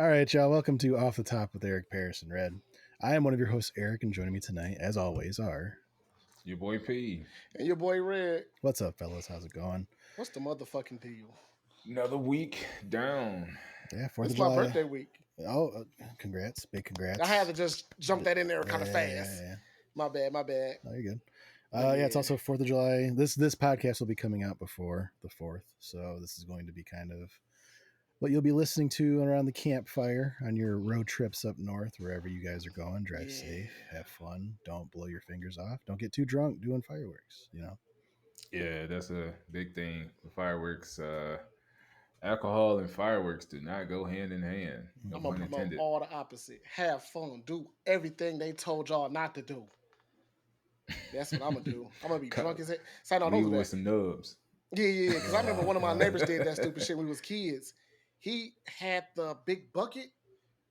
All right, y'all. Welcome to Off the Top with Eric, Paris, and Red. I am one of your hosts, Eric, and joining me tonight, as always, are Your boy P. And your boy Red, what's up, fellas? How's it going? what's the motherfucking deal? Another week down. Yeah, Fourth of It's my July. birthday week. Oh, congrats! Big I had congrats! to just jump that in there Yeah, kind of yeah, yeah, fast. yeah. My bad, my bad. Oh, you're good. But Yeah, it's yeah, also Fourth of July. This podcast will be coming out before the fourth, so this is going to be kind of what you'll be listening to around the campfire on your road trips up north, wherever you guys are going. Drive yeah, safe, have fun, don't blow your fingers off, don't get too drunk doing fireworks. Yeah, that's a big thing. Fireworks, alcohol and fireworks do not go hand in hand. No I'm gonna pun promote intended. all the opposite. Have fun. Do everything they told y'all not to do. That's what I'm gonna do. I'm gonna be drunk as hell. Say no, don't Leave do it with that. some nubs. Yeah. Because I remember Oh one of my god. neighbors did that stupid shit when we was kids. He had the big bucket.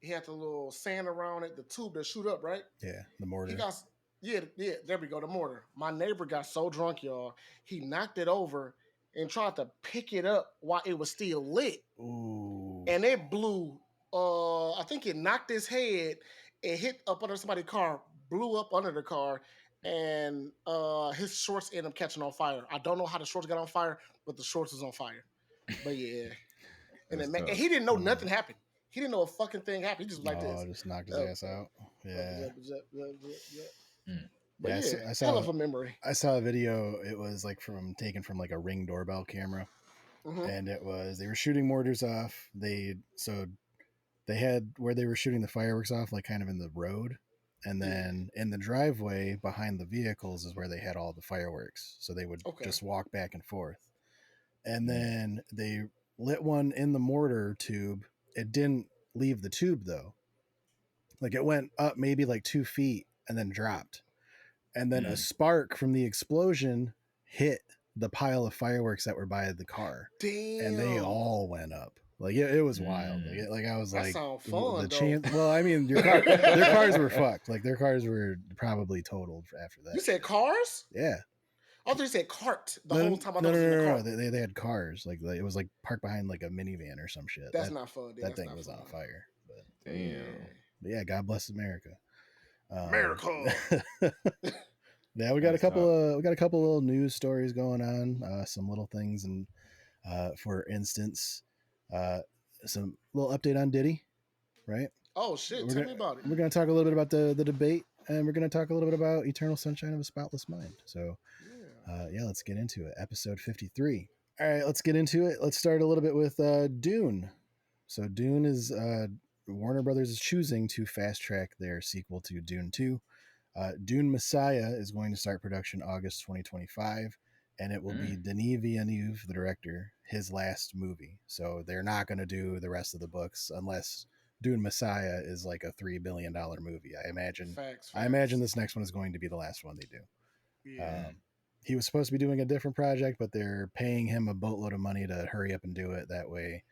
He had the little sand around it, the tube that shoot up, right? Yeah, the He mortar. got yeah, there we go, the mortar. My neighbor got so drunk, y'all, he knocked it over and tried to pick it up while it was still lit. Ooh. And it blew I think it knocked his head and hit up under somebody's car, blew up under the car, and his shorts ended up catching on fire. I don't know how the shorts got on fire, but the shorts was on fire. But yeah. That's And tough. he didn't know nothing happened. He didn't know a fucking thing happened. He just was like Oh, this. just knocked his Uh, ass out. Yeah. yeah. Mm. But Yeah, yeah, I hell saw of a memory. I saw a video. It was like taken from like a Ring doorbell camera, Hmm. and it was they were shooting mortars off. They had where they were shooting the fireworks off, like kind of in the road, and Yeah. then in the driveway behind the vehicles is where they had all the fireworks. So they would Okay. just walk back and forth, and Mm. then they lit one in the mortar tube. It didn't leave the tube though. Like it went up maybe like 2 feet and then dropped. And then a Mm. spark from the explosion hit the pile of fireworks that were by the car, and they Damn. all went up. Like it was wild. Mm. Like I was That like, sound the fun though. chance. Well, I mean, their cars were fucked. Like their cars were probably totaled after You that said shit. cars? Yeah. I thought you said cart the No, whole no, time. I thought no, it no, was in the no, no. car. They had cars. Like it was like parked behind like a minivan or some shit. That's not fun, dude. That That's thing not was fun. on fire. But, Damn. yeah, God bless America. America. Yeah, we got That's tough. we got a couple little news stories going on, some little things, and for instance, uh, some little update on Diddy, right? Oh shit! We're Tell gonna me about it. we're gonna talk a little bit about the debate, and we're gonna talk a little bit about Eternal Sunshine of a Spotless Mind. So, Yeah. yeah, let's get into it. Episode 53. All right, let's get into it. Let's start a little bit with Dune. So Dune is Warner Brothers is choosing to fast track their sequel to Dune 2. Dune Messiah is going to start production August 2025, and it will be Mm. Denis Villeneuve, the director, his last movie. So they're not going to do the rest of the books unless Dune Messiah is like a $3 billion movie. I imagine. Facts. I imagine this next one is going to be the last one they do. Yeah. He was supposed to be doing a different project, but they're paying him a boatload of money to hurry up and do it. That way,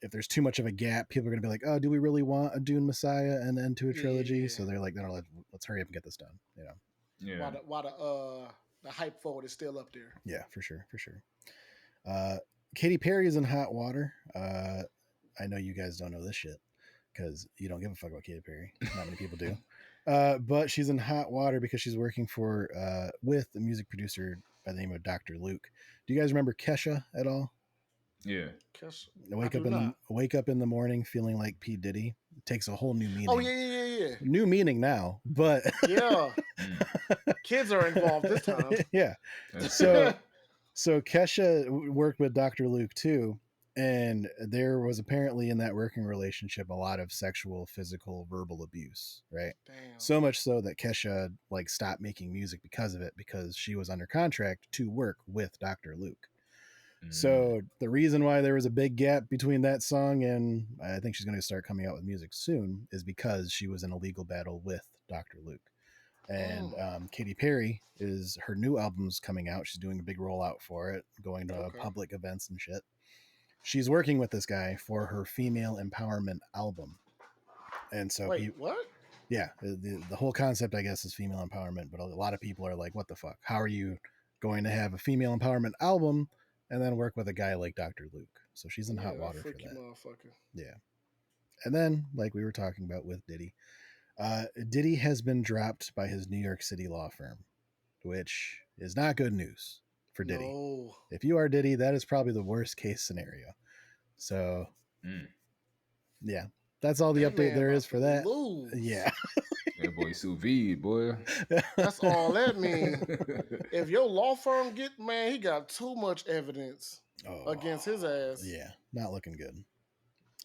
if there's too much of a gap, people are going to be like, "Oh, do we really want a Dune Messiah and then to a trilogy?" Yeah. So they're like, "No, let's hurry up and get this done." Yeah. While the hype for it is still up there. Yeah, for sure, for sure. Katy Perry is in hot water. I know you guys don't know this shit because you don't give a fuck about Katy Perry. Not many people do. But she's in hot water because she's working for with a music producer by the name of Dr. Luke. Do you guys remember Kesha at all? Yeah. Cause I Wake do up in not. wake up in the morning feeling like P Diddy. It takes a whole new meaning. Oh yeah. New meaning now, but Yeah. Mm. Kids are involved this time. yeah. That's So so Kesha worked with Dr. Luke too, and there was apparently in that working relationship a lot of sexual, physical, verbal abuse, right? Damn. So much so that Kesha like stopped making music because of it because she was under contract to work with Dr. Luke. Mm. So the reason why there was a big gap between that song and I think she's going to start coming out with music soon is because she was in a legal battle with Dr. Luke. And Katy Perry is her new album's coming out. She's doing a big rollout for it, going to Okay. public events and shit. She's working with this guy for her female empowerment album. And so, Wait, what? yeah, the whole concept, I guess, is female empowerment. But a lot of people are like, what the fuck? How are you going to have a female empowerment album and then work with a guy like Dr. Luke? So she's in hot water for freaky that. motherfucker. Yeah. And then, like we were talking about with Diddy, Diddy has been dropped by his New York City law firm, which is not good news for Diddy. No. If you are Diddy, that is probably the worst case scenario. So, Mm. yeah, that's all the That update man there is about for to that. lose. Yeah. That boy sous vide, boy. That's all that means. If your law firm get, man, he got too much evidence Oh, against his ass. yeah, not looking good.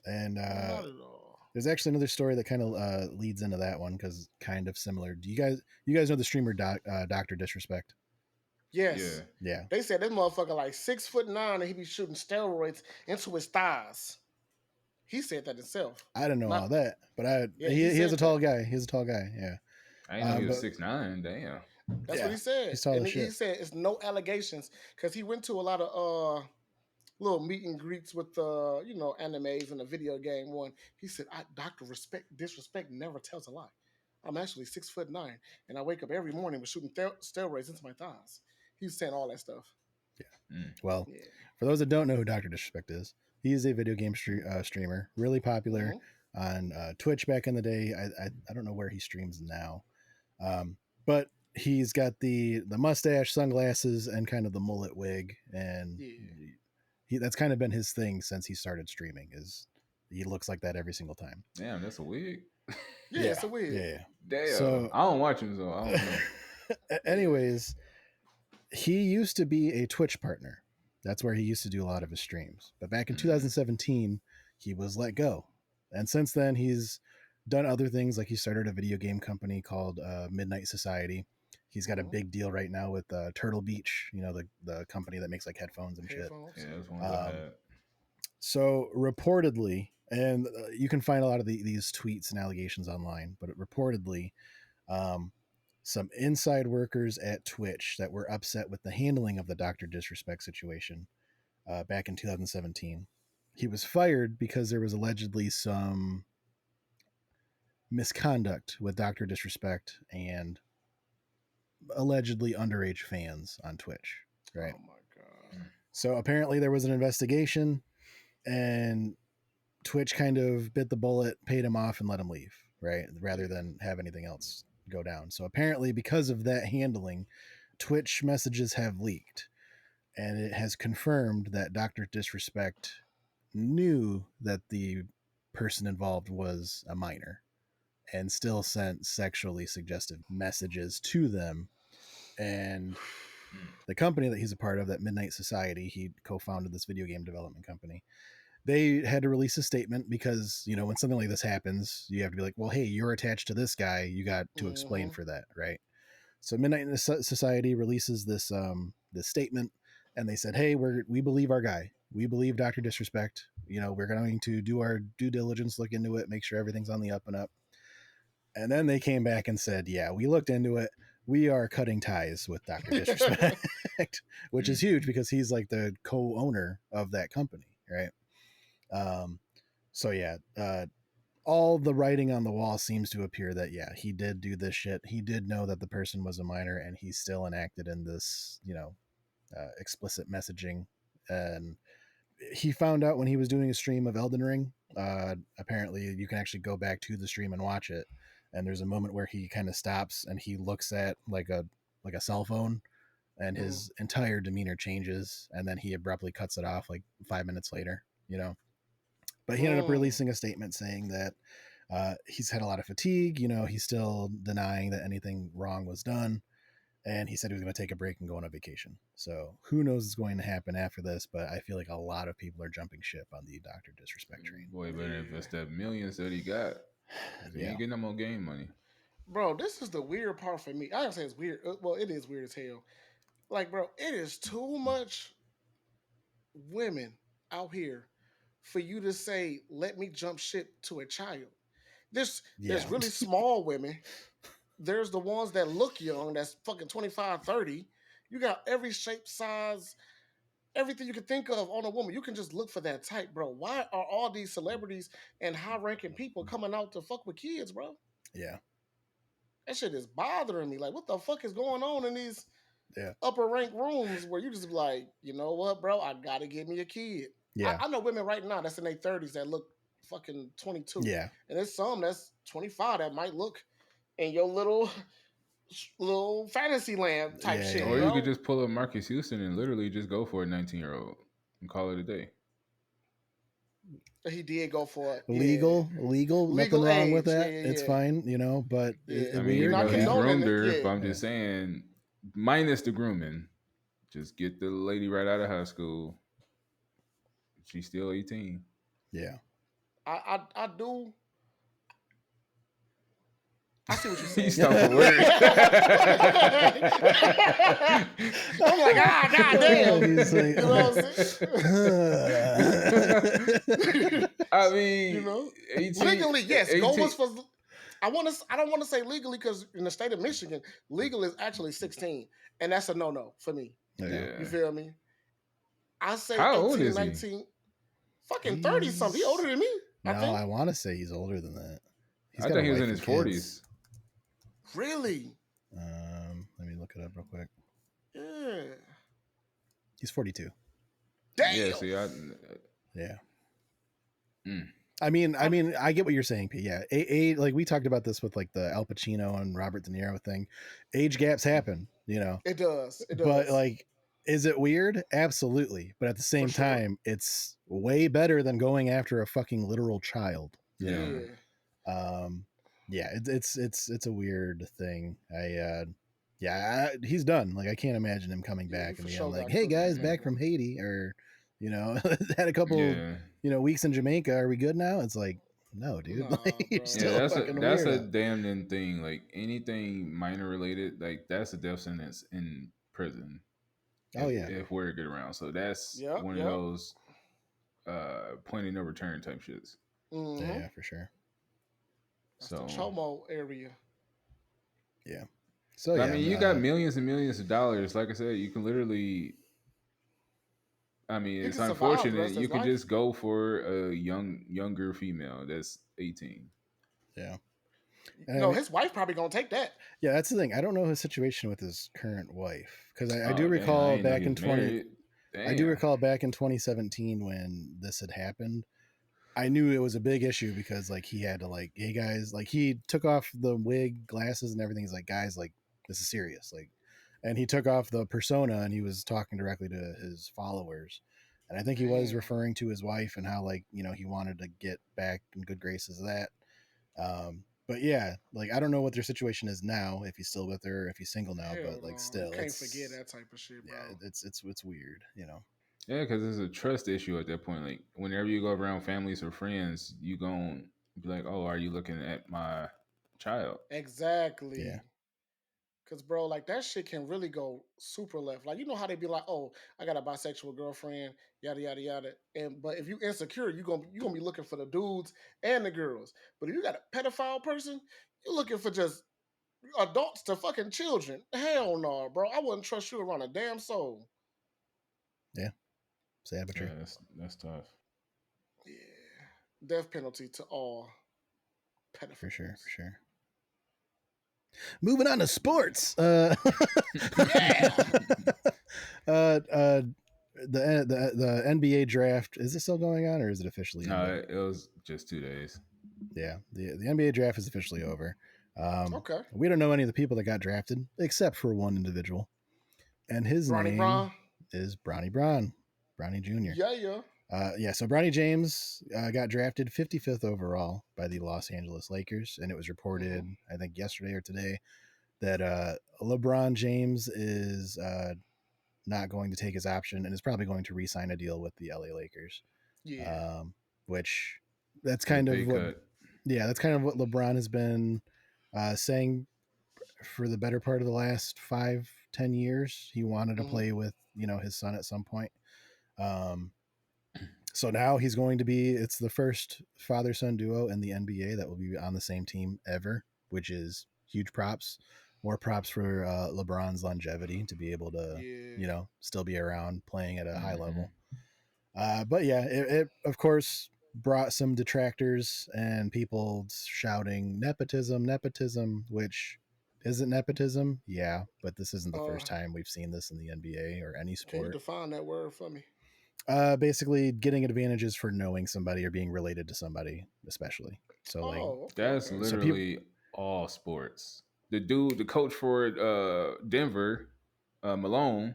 And Not at all. there's actually another story that kind of leads into that one because kind of similar. Do you guys know the streamer Doctor Disrespect? Yes. Yeah. Yeah, They said this motherfucker like 6'9" and he be shooting steroids into his thighs. He said that himself. I don't know Not all that, but yeah, he is said a tall that. guy. He's a tall guy. Yeah, I didn't know he was but 6'9". Damn. That's what yeah, he said. he's tall And as he shit. said it's no allegations because he went to a lot of little meet and greets with animes and the video game one. He said, Doctor Disrespect never tells a lie. I'm actually 6'9" and I wake up every morning with shooting steroids into my thighs. He's saying all that stuff. Mm. Well, Yeah. for those that don't know who Doctor Disrespect is, he is a video game streamer, really popular Mm-hmm. on Twitch back in the day. I don't know where he streams now, but he's got the mustache, sunglasses, and kind of the mullet wig, and Yeah. that's kind of been his thing since he started streaming. Is he looks like that every single time. Damn, that's a wig. Yeah, it's a wig. Yeah. Damn. So I don't watch him, so I don't know. anyways, he used to be a Twitch partner. That's where he used to do a lot of his streams. But back in 2017, he was let go. And since then, he's done other things. Like he started a video game company called Midnight Society. He's got a big deal right now with Turtle Beach, the company that makes like headphones and Headphones. Yeah, that's one shit. I had. So reportedly, and you can find a lot of these tweets and allegations online, but reportedly, some inside workers at Twitch that were upset with the handling of the Dr. Disrespect situation back in 2017. He was fired because there was allegedly some misconduct with Dr. Disrespect and allegedly underage fans on Twitch, right? Oh my god. So apparently there was an investigation and Twitch kind of bit the bullet, paid him off, and let him leave, right? Rather than have anything else go down. So apparently, because of that handling, Twitch messages have leaked, and it has confirmed that Dr. Disrespect knew that the person involved was a minor and still sent sexually suggestive messages to them. And the company that he's a part of, that Midnight Society, he co-founded this video game development company. They had to release a statement because, when something like this happens, you have to be like, well, hey, you're attached to this guy. You got to explain for that, right? So Midnight Society releases this statement, and they said, hey, we believe our guy. We believe Dr. Disrespect. We're going to do our due diligence, look into it, make sure everything's on the up and up. And then they came back and said, yeah, we looked into it. We are cutting ties with Dr. Disrespect, which is huge because he's like the co-owner of that company, right? So yeah, all the writing on the wall seems to appear that he did do this shit. He did know that the person was a minor, and he still enacted in this, explicit messaging. And he found out when he was doing a stream of Elden Ring. Apparently, you can actually go back to the stream and watch it. And there's a moment where he kind of stops and he looks at like a cell phone, and his entire demeanor changes, and then he abruptly cuts it off like 5 minutes later. But he ended up releasing a statement saying that he's had a lot of fatigue. He's still denying that anything wrong was done. And he said he was going to take a break and go on a vacation. So who knows what's going to happen after this, but I feel like a lot of people are jumping ship on the Dr. Disrespect train. Boy, better invest that millions that he got. He ain't getting no more game money. Bro, this is the weird part for me. I don't say it's weird. Well, it is weird as hell. Like, bro, it is too much women out here for you to say, let me jump ship to a child. There's really small women. There's the ones that look young, that's fucking 25, 30. You got every shape, size, everything you can think of on a woman. You can just look for that type, bro. Why are all these celebrities and high-ranking people coming out to fuck with kids, bro? Yeah. That shit is bothering me. Like, what the fuck is going on in these upper rank rooms where you just be like, you know what, bro? I gotta get me a kid. Yeah. I know women right now that's in their 30s that look fucking 22. Yeah. And there's some that's 25 that might look in your little fantasy land type Yeah, shit, Or yeah. you bro. could just pull up Marcus Houston and literally just go for a 19-year-old and call it a day. He did go for it. Legal, nothing Legal wrong with age. Yeah, that. yeah, It's yeah. fine, you know, but Yeah. I mean, We're even weird. not though he condoning groomed it. her, but Yeah. I'm just saying, minus the grooming, just get the lady right out of high school. She's still 18. Yeah. I do. I see what you're He saying. stopped for work. I'm like, god damn. He's like, You know what I'm saying? I mean, You know, 18, legally, yes. Go 18 was for. I don't want to say legally because in the state of Michigan, legal is actually 16, and that's a no for me. yeah. You Yeah. feel me? I say How old 18, is he? 19, fucking 30 something. He older than me, I No, think. I want to say he's older than that. He's I got thought a he was wife in and his kids. 40s. Really? Let me look it up real quick. Yeah. He's 42. Damn. Yeah, see, Yeah. Mm. I mean, I get what you're saying, P. Yeah, like we talked about this with like the Al Pacino and Robert De Niro thing. Age gaps happen, you know. It does. But like, is it weird? Absolutely. But at the same sure. time, it's way better than going after a fucking literal child. You know? Yeah. Yeah, it's a weird thing. He's done. Like I can't imagine him coming Yeah, he back for and being sure like, got "Hey cooked. guys, Yeah. back from Haiti," or you know, had a couple, Yeah. you know, weeks in Jamaica. Are we good now? It's like, no, dude. Nah, Like, you're bro. still Yeah, a fucking that's a weirdo. damning thing. Like anything minor related, like that's a death sentence in prison. Oh yeah, If we're to get around. So that's Yep. one of those point of no return type shits. Mm-hmm. yeah, for sure. That's So the Chomo area. Yeah. So I yeah, mean, you got millions and millions of dollars. Like I said, you can literally. I mean, He it's can survive the unfortunate. rest of You his can life. just go for a younger female that's 18. yeah. No, And his wife probably gonna take that. yeah, that's the thing. I don't know his situation with his current wife because I do Oh, damn, I recall didn't know back he in was married. I do Damn. recall back in 2017 when this had happened. I knew it was a big issue because like he had to like, hey guys, like he took off the wig, glasses, and everything. He's like, guys, like this is serious. Like, and he took off the persona and he was talking directly to his followers. And I think he was Damn. referring to his wife and how like, you know, he wanted to get back in good graces of that. But yeah, like I don't know what their situation is now, if he's still with her, if he's single now, Hell but like no. still, You can't it's, forget that type of shit, bro. yeah, it's weird, you know. Yeah, because it's a trust issue at that point. Like, whenever you go around families or friends, you gon' be like, "Oh, are you looking at my child?" Exactly. Yeah. Cause bro, like that shit can really go super left. Like you know how they be like, "Oh, I got a bisexual girlfriend, yada yada yada." And but if you insecure, you gonna be looking for the dudes and the girls. But if you got a pedophile person, you're looking for just adults to fucking children. Hell no, bro. I wouldn't trust you around a damn soul. Yeah. Sad but true. Yeah, that's tough. Yeah. Death penalty to all pedophiles. For sure. Moving on to sports. Yeah. The NBA draft, is it still going on or is it officially No, ended? it was just 2 days. Yeah, the NBA draft is officially over. Okay. We don't know any of the people that got drafted except for one individual, and his Bronny name Bron. is Bronny Jr. Yeah. So Bronny James got drafted 55th overall by the Los Angeles Lakers, and it was reported, I think yesterday or today, that LeBron James is not going to take his option and is probably going to re-sign a deal with the LA Lakers. Yeah. Which that's Take a kind of pay what, cut. yeah, that's kind of what LeBron has been saying for the better part of the last 5-10 years. He wanted to play with, you know, his son at some point. So now he's going to be, it's the first father-son duo in the NBA that will be on the same team ever, which is huge props. More props for LeBron's longevity to be able to, you know, still be around playing at a high level. But yeah, it of course brought some detractors and people shouting nepotism, which isn't nepotism. Yeah, but this isn't the first time we've seen this in the NBA or any Can you sport. define that word for me? Basically getting advantages for knowing somebody or being related to somebody, especially. So like, Oh, okay, That's okay. so people, literally all sports. The coach for Denver, Malone,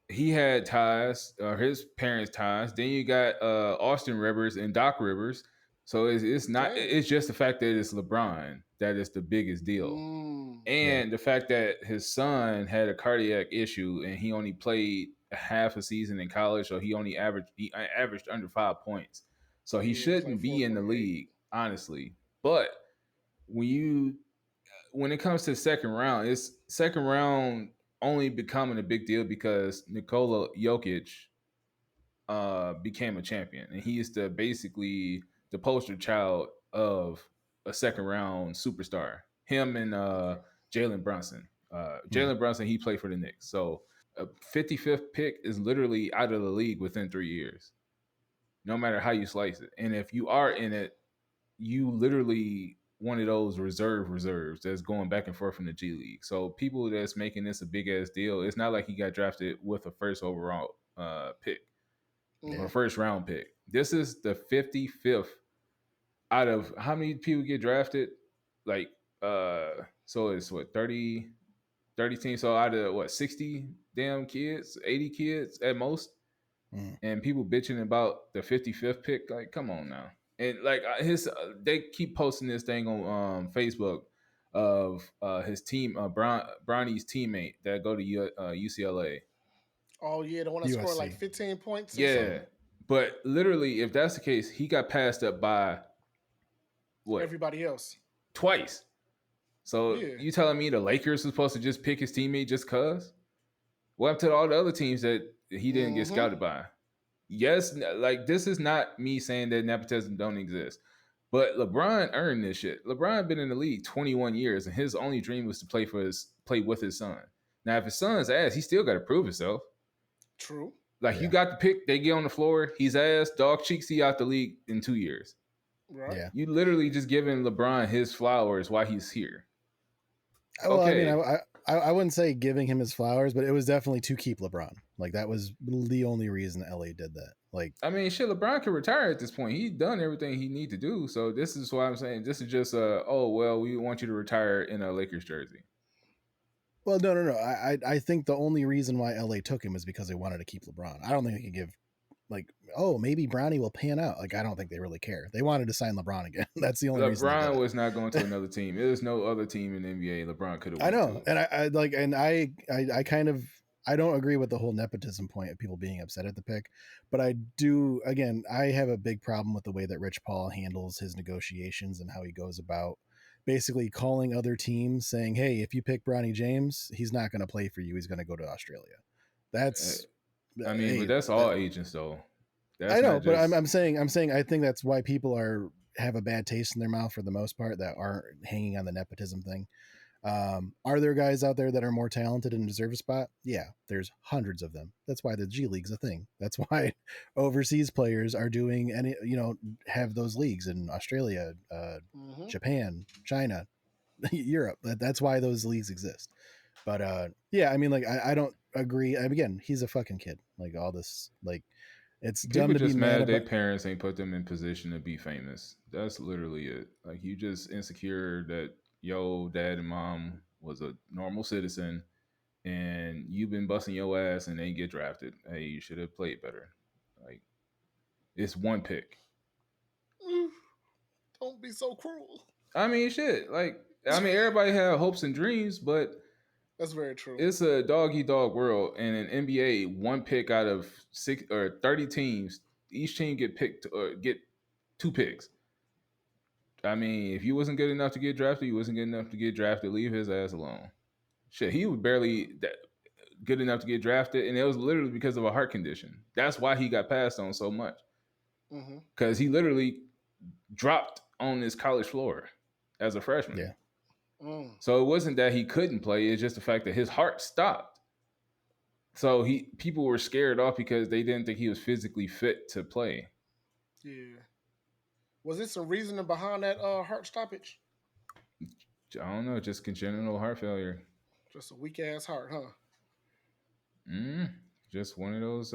he had ties, or his parents' ties. Then you got Austin Rivers and Doc Rivers. So it's not. Dang. It's just the fact that it's LeBron that is the biggest deal, Mm, yeah, and the fact that his son had a cardiac issue and he only played half a season in college, so he averaged under 5 points. So he yeah, play shouldn't be in the 4.8. league, honestly. But when you when it comes to the second round, it's second round only becoming a big deal because Nikola Jokic became a champion, and he is basically the poster child of a second round superstar. Him and Jalen Brunson. mm, Jalen Brunson, he played for the Knicks, so a 55th pick is literally out of the league within 3 years, no matter how you slice it. And if you are in it, you literally one of those reserves that's going back and forth in the G League. So people that's making this a big ass deal, it's not like he got drafted with a first overall pick or yeah. Mm-hmm. first round pick. This is the 55th out of how many people get drafted? Like so it's what 30 teams. So out of what 60 damn kids, 80 kids at most, Mm. and people bitching about the 55th pick. Like, come on now. And like they keep posting this thing on Facebook of his team, Bronny's teammate that go to UCLA. Oh yeah, the one that scored like USC. 15 points or Yeah, something. but literally, if that's the case, he got passed up by what Everybody else. twice. So Yeah. you telling me the Lakers was supposed to just pick his teammate just cause? What happened to all the other teams that he didn't get Mm-hmm. scouted by? Yes, like this is not me saying that nepotism don't exist, but LeBron earned this shit. LeBron been in the league 21 years, and his only dream was to play with his son. Now, if his son's ass, he still got to prove himself. True. Like you Yeah, got the pick, they get on the floor, he's ass, dog cheeks, he out the league in 2 years. Right. yeah. You literally just giving LeBron his flowers while he's here. Well, I mean, Okay, I wouldn't say giving him his flowers, but it was definitely to keep LeBron. Like that was the only reason LA did that. Like, I mean, shit, LeBron can retire at this point. He's done everything he need to do. So this is why I'm saying this is just oh well, we want you to retire in a Lakers jersey. well, no, no, no. I think the only reason why LA took him is because they wanted to keep LeBron. I don't think they could give like, oh, maybe Bronny will pan out. Like, I don't think they really care. They wanted to sign LeBron again. That's the only reason they did LeBron it. was not going to another team. There's no other team in the NBA LeBron could have I went know, to. and I like, and I kind of, I don't agree with the whole nepotism point of people being upset at the pick, but I do. Again, I have a big problem with the way that Rich Paul handles his negotiations and how he goes about basically calling other teams saying, "Hey, if you pick Bronny James, he's not going to play for you. He's going to go to Australia." Uh, That's I mean, but hey, that's that, all agents though. I That's know, not but just. I'm saying I think that's why people are have a bad taste in their mouth for the most part that aren't hanging on the nepotism thing. Are there guys out there that are more talented and deserve a spot? Yeah, there's hundreds of them. That's why the G League's a thing. That's why overseas players are doing any, have those leagues in Australia, Mm-hmm. Japan, China, Europe. That's why those leagues exist. But yeah, I mean, like, I don't agree. Again, he's a fucking kid. Like all this, like, it's dumb People to be just mad mad their about. parents ain't put them in position to be famous. That's literally it. Like you just insecure that yo dad and mom was a normal citizen and you've been busting your ass and they get drafted. Hey, you should have played better. Like it's one pick. Don't be so cruel. I mean, shit. Like I mean, everybody had hopes and dreams, but That's very true. it's a dog eat dog world. And in NBA, one pick out of 30 teams, each team get picked or get two picks. I mean, if you wasn't good enough to get drafted, you wasn't good enough to get drafted. Leave his ass alone. Shit, he was barely good enough to get drafted, and it was literally because of a heart condition. That's why he got passed on so much Mm-hmm. because he literally dropped on his college floor as a freshman. Yeah, Mm. So it wasn't that he couldn't play; it's just the fact that his heart stopped. So people were scared off because they didn't think he was physically fit to play. Yeah. Was there some reasoning behind that heart stoppage? I don't know, just congenital heart failure. Just a weak ass heart, huh? Mm, Just one of those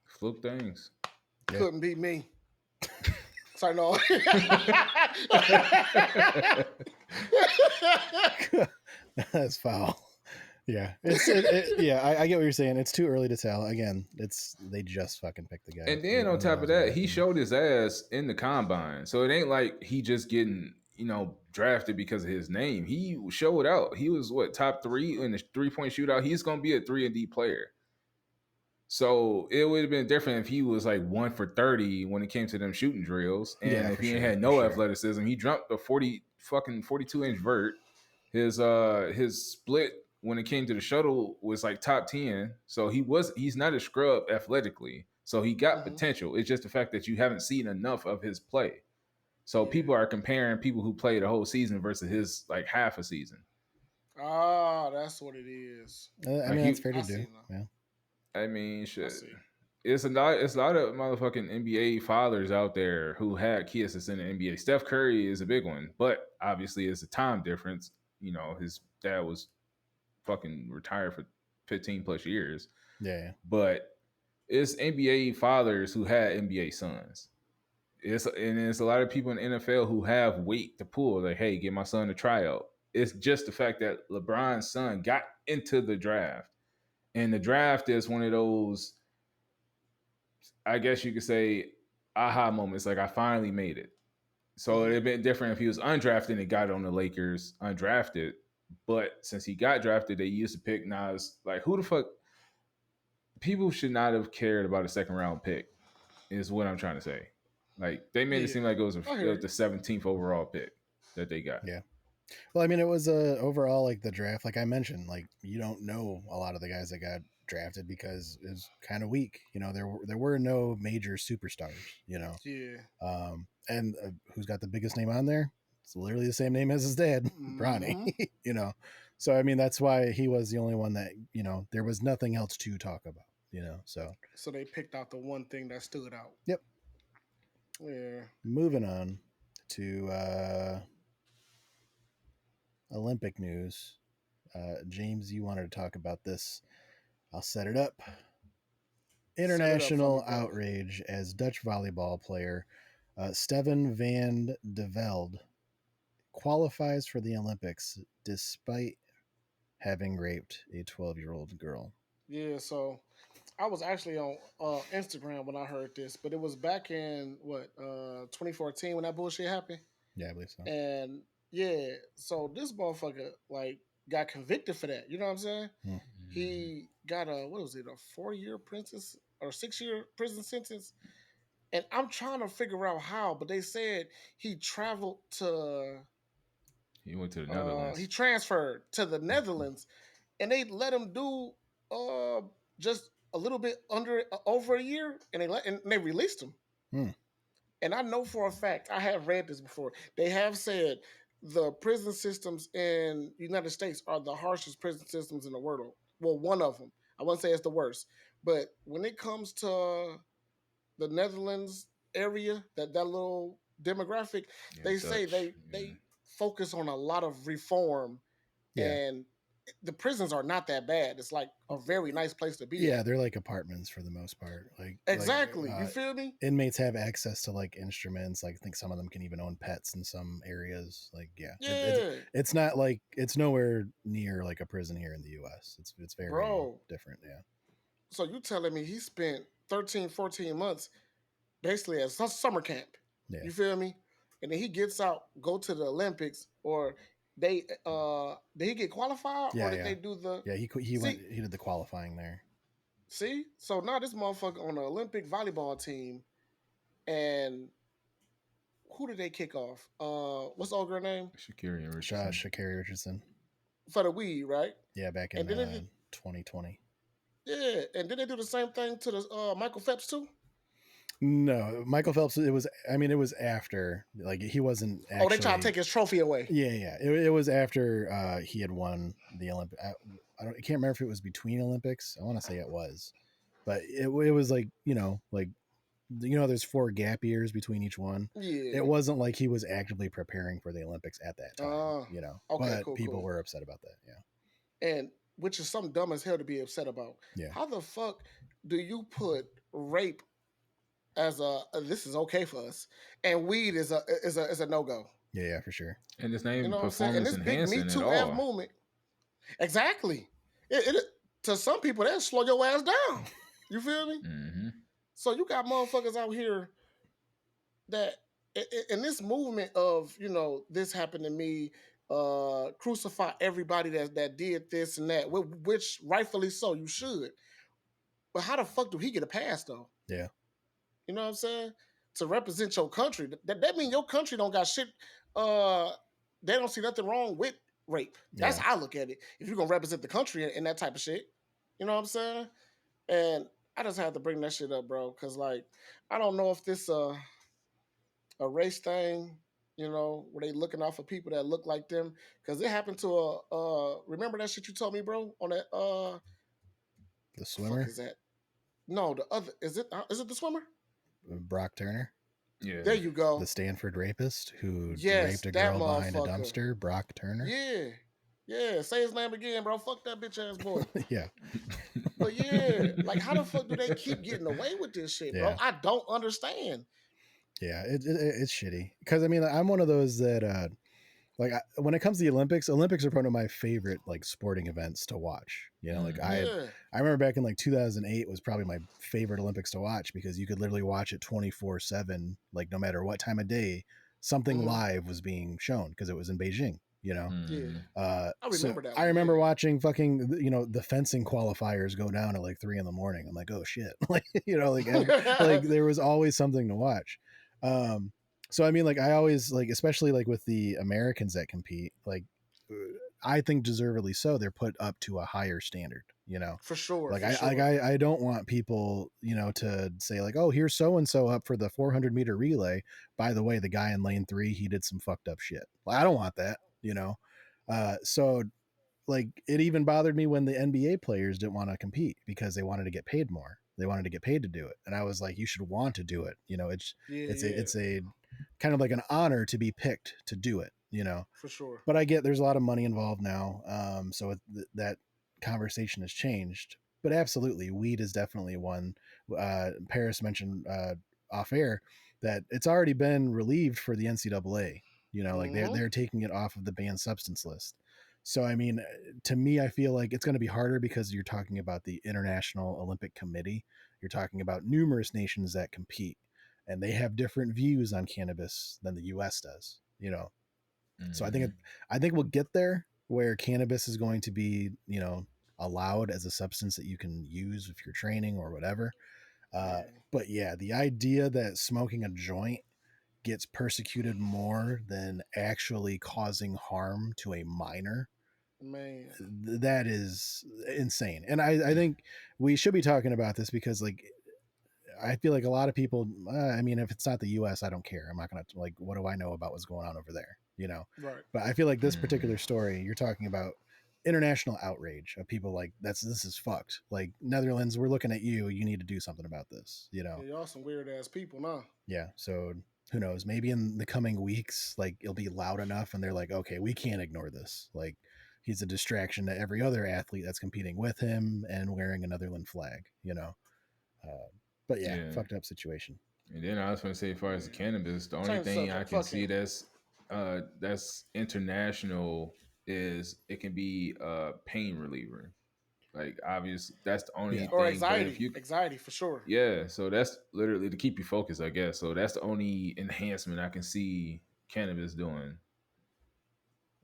fluke things. Yeah. Couldn't be me. Sorry, no. That's foul. Yeah, I get what you're saying. It's too early to tell. Again, they just fucking picked the guy. And then on Who top of knows that, what, he showed his ass in the combine. So it ain't like he just getting, drafted because of his name. He showed out. He was top 3 in the 3-point shootout. He's gonna be a 3-and-D player. So it would have been different if he was like 1 for 30 when it came to them shooting drills. And Yeah, if for he sure, had for no sure. athleticism, he jumped a 42-inch vert. His split when it came to the shuttle was like top 10. So he's not a scrub athletically. So he got potential. It's just the fact that you haven't seen enough of his play. So people are comparing people who played a whole season versus his like half a season. Ah, that's what it is. I mean, that's fair to do. Yeah. I mean, shit. It's a lot of motherfucking NBA fathers out there who had kids that's in the NBA. Steph Curry is a big one, but obviously it's a time difference. His dad was fucking retired for 15 plus years. Yeah. But it's NBA fathers who had NBA sons. It's a lot of people in the NFL who have weight to pull. Like, hey, get my son a tryout. It's just the fact that LeBron's son got into the draft. And the draft is one of those, I guess you could say, aha moments. Like, I finally made it. So it'd been different if he was undrafted and got on the Lakers undrafted. But since he got drafted, they used to pick Nas. Like, who the fuck? People should not have cared about a second round pick, is what I'm trying to say. Like, they made it seem like it was the 17th overall pick that they got. Yeah. Well, I mean, it was overall like the draft, like I mentioned, like you don't know a lot of the guys that got drafted because it was kind of weak. There were no major superstars. Yeah. And who's got the biggest name on there? It's literally the same name as his dad, Bronny. So I mean that's why he was the only one that there was nothing else to talk about. So they picked out the one thing that stood out. Yep. Yeah. Moving on to Olympic news. James, you wanted to talk about this. I'll set it up. International outrage as Dutch volleyball player Steven van de Velde qualifies for the Olympics despite having raped a 12-year-old girl. Yeah, so I was actually on Instagram when I heard this, but it was back in 2014 when that bullshit happened. Yeah, I believe so. And yeah, so this motherfucker like got convicted for that. You know what I'm saying? Mm-hmm. He got a 4-year prison or 6-year prison sentence. And I'm trying to figure out how, but they said he traveled to. He went to the Netherlands. He transferred to the Netherlands, and they let him do just a little bit over a year, and they released him. And I know for a fact, I have read this before. They have said the prison systems in the United States are the harshest prison systems in the world. Well, one of them. I wouldn't say it's the worst, but when it comes to the Netherlands area, that little demographic, they say they focus on a lot of reform, and the prisons are not that bad. It's like a very nice place to be. Yeah, they're like apartments for the most part. Exactly. You feel me? Inmates have access to like instruments. Like I think some of them can even own pets in some areas. Like it's not like it's nowhere near like a prison here in the U.S. It's very different. Yeah. So you telling me he spent 13, 14 months basically at summer camp? Yeah. You feel me? And then he gets out, go to the Olympics, or did he get qualified, or did they do the? Yeah, he did the qualifying there. See, so now this motherfucker on the Olympic volleyball team, and who did they kick off? What's the old girl name? Sha'Carri Richardson. For the weed, right? Yeah, back in 2020. Yeah, and did they do the same thing to the Michael Phelps too? No, Michael Phelps. It was after. Like he wasn't. Actually, they tried to take his trophy away. Yeah. It was after he had won the Olympic. I can't remember if it was between Olympics. I want to say it was, but it was like there's 4 gap years between each one. Yeah. It wasn't like he was actively preparing for the Olympics at that time. Okay, but people were upset about that. Yeah. And which is something dumb as hell to be upset about. Yeah. How the fuck do you put rape as this is okay for us, and weed is a no go? Yeah, for sure. And it's not You even know what I'm saying? And performance this big Me enhancing at Too F all. movement, exactly. It to some people that'll slow your ass down. You feel me? Mm-hmm. So you got motherfuckers out here that in this movement of this happened to me, crucify everybody that did this and that, which rightfully so you should. But how the fuck do he get a pass though? Yeah. You know what I'm saying? To represent your country, that means your country don't got shit. They don't see nothing wrong with rape. That's Yeah. how I look at it. If you're gonna represent the country in that type of shit, you know what I'm saying? And I just have to bring that shit up, bro, because like I don't know if this a race thing, where they looking out for people that look like them. Because it happened to remember that shit you told me, bro, on that The fuck swimmer, is that? No, the other is it the swimmer? Brock Turner, Yeah. There you go. the Stanford rapist who Yes, raped a that girl behind a motherfucker. dumpster. Brock Turner. Yeah. Yeah, say his name again, bro. Fuck that bitch ass boy. Yeah. But yeah, like how the fuck do they keep getting away with this shit, bro? Yeah. I don't understand. Yeah, it's shitty because I mean I'm one of those that when it comes to the Olympics are one of my favorite like sporting events to watch. Like Yeah. I remember back in like 2008 was probably my favorite Olympics to watch because you could literally watch it 24/7, like no matter what time of day, something live was being shown because it was in Beijing. Yeah. Mm-hmm. I So remember that I one, remember yeah. watching fucking the fencing qualifiers go down at like 3 a.m. I'm like, oh shit, like like there was always something to watch. So I mean, like I always like, especially like with the Americans that compete, like I think deservedly so, they're put up to a higher standard. For sure, Like for sure. I don't want people to say like, oh, here's so and so up for the 400-meter relay. By the way, the guy in lane 3, he did some fucked up shit. Like, I don't want that. So like it even bothered me when the NBA players didn't want to compete because they wanted to get paid more. They wanted to get paid to do it. And I was like, you should want to do it. It's a kind of like an honor to be picked to do it. For sure. But I get there's a lot of money involved now. So that conversation has changed. But absolutely, weed is definitely one. Paris mentioned off air that it's already been relieved for the NCAA. Like they're taking it off of the banned substance list. So I mean, to me, I feel like it's going to be harder because you're talking about the International Olympic Committee. You're talking about numerous nations that compete, and they have different views on cannabis than the U.S. does. So I think we'll get there where cannabis is going to be allowed as a substance that you can use if you're training or whatever. But yeah, the idea that smoking a joint gets persecuted more than actually causing harm to a minor, Man. that is insane. And I think we should be talking about this because like I feel like a lot of people, I mean, if it's not the US, I don't care. I'm not going to like, what do I know about what's going on over there? Right. But I feel like this particular story, you're talking about international outrage of people like this is fucked. Like Netherlands, we're looking at you. You need to do something about this, Yeah, y'all some weird ass people, nah. Yeah. So who knows? Maybe in the coming weeks, like it'll be loud enough and they're like, okay, we can't ignore this. Like he's a distraction to every other athlete that's competing with him and wearing a Netherlands flag. But yeah, fucked up situation. And then I was going to say, as far as the cannabis, the only Change the thing I subject. can Fuck see him. that's international is it can be a pain reliever. Like obviously, that's the only Yeah. Or thing. But if anxiety. you, Anxiety for sure. yeah, so that's literally to keep you focused, I guess. So that's the only enhancement I can see cannabis doing.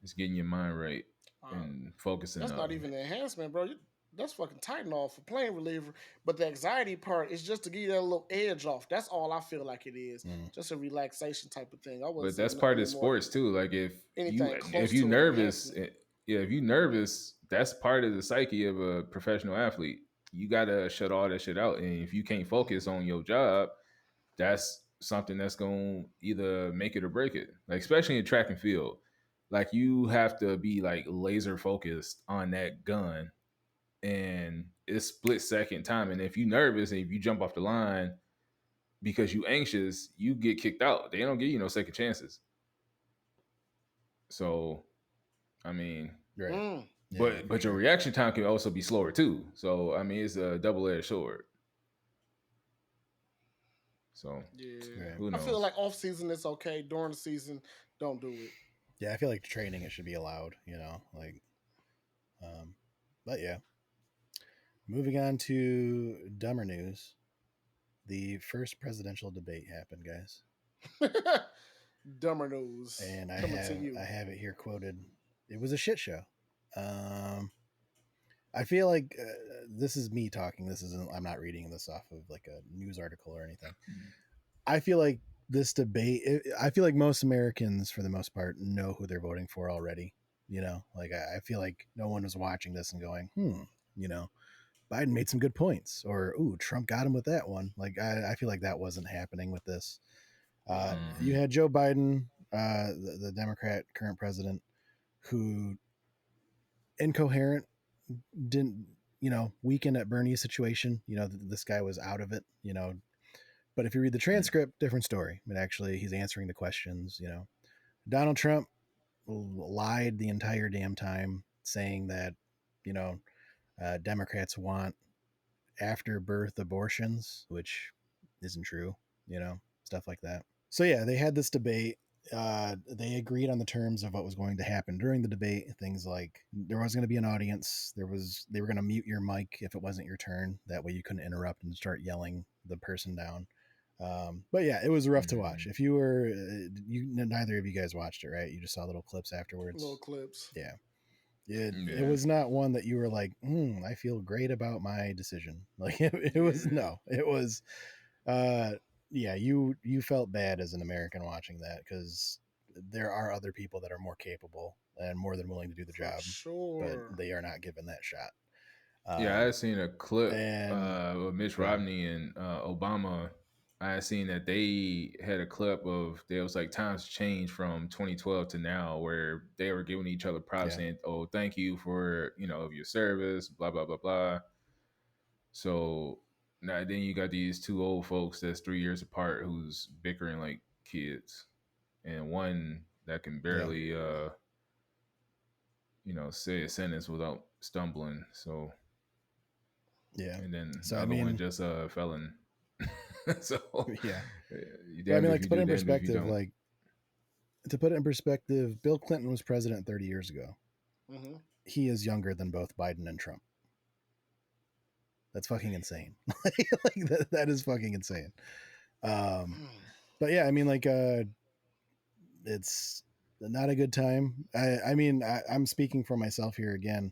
It's getting your mind right and focusing That's up. not even the enhancement, bro. That's fucking Tylenol for pain reliever. But the anxiety part is just to give you that little edge off. That's all I feel like it is. Just a relaxation type of thing. I wouldn't But say that's part of any the more, sports too. Like anything if close you to an nervous, enhancement. yeah, if you nervous, that's part of the psyche of a professional athlete. You gotta shut all that shit out. And if you can't focus on your job, that's something that's gonna either make it or break it. Like especially in track and field. Like you have to be like laser focused on that gun and it's split second time. And if you nervous and if you jump off the line because you anxious, you get kicked out. They don't give you no second chances. So, I mean, Right. Yeah, but your reaction time can also be slower too. So I mean, it's a double-edged sword. So Yeah, right. who I feel knows? like off season is okay. During the season, don't do it. Yeah, I feel like training it should be allowed. Like, but yeah. Moving on to dumber news. The first presidential debate happened, guys, Dumber news and coming to you. I have it here quoted. It was a shit show. Um, I feel like this is me talking. This isn't. I'm not reading this off of like a news article or anything. I feel like this debate. I feel like most Americans, for the most part, know who they're voting for already. Like I feel like no one was watching this and going, you know, Biden made some good points, or ooh, Trump got him with that one. Like I feel like that wasn't happening with this. You Mhm. had Joe Biden, the Democrat current president, who incoherent, didn't weekend at Bernie's situation. This guy was out of it. But if you read the transcript, different story. But actually, he's answering the questions. Donald Trump lied the entire damn time, saying that you know Democrats want after birth abortions, which isn't true. Stuff like that. So yeah, they had this debate. They agreed on the terms of what was going to happen during the debate. Things like there was going to be an audience. They were going to mute your mic if it wasn't your turn. That way you couldn't interrupt and start yelling the person down. But yeah, it was rough to watch. If you were, neither of you guys watched it, right? You just saw little clips Little afterwards. clips. Yeah, it Yeah. was not one that you were like, I feel great about my decision. Like it was Yeah. no, it was uh yeah, you felt bad as an American watching that because there are other people that are more capable and more than willing to do the For job, but sure. they are not given that shot. Yeah, I had seen a clip And with Mitch go ahead. Romney and Obama. I had seen that they had a clip of there was like times change from 2012 to now where they were giving each other props Yeah, saying, "Oh, thank you for your service," blah blah blah blah. So now then you got these two old folks that's 3 years apart who's bickering like kids, and one that can yeah, barely Yeah. say a sentence without stumbling. So yeah. and then So the I other one mean, just a felon. So yeah. you But I damned mean, if like you to put it do, in damned if you perspective, don't. Bill Clinton was president 30 years ago. Hmm. He is younger than both Biden and Trump. That's fucking insane. Like that is fucking insane. Um, but yeah, I mean, like, it's not a good time. I'm speaking for myself here again.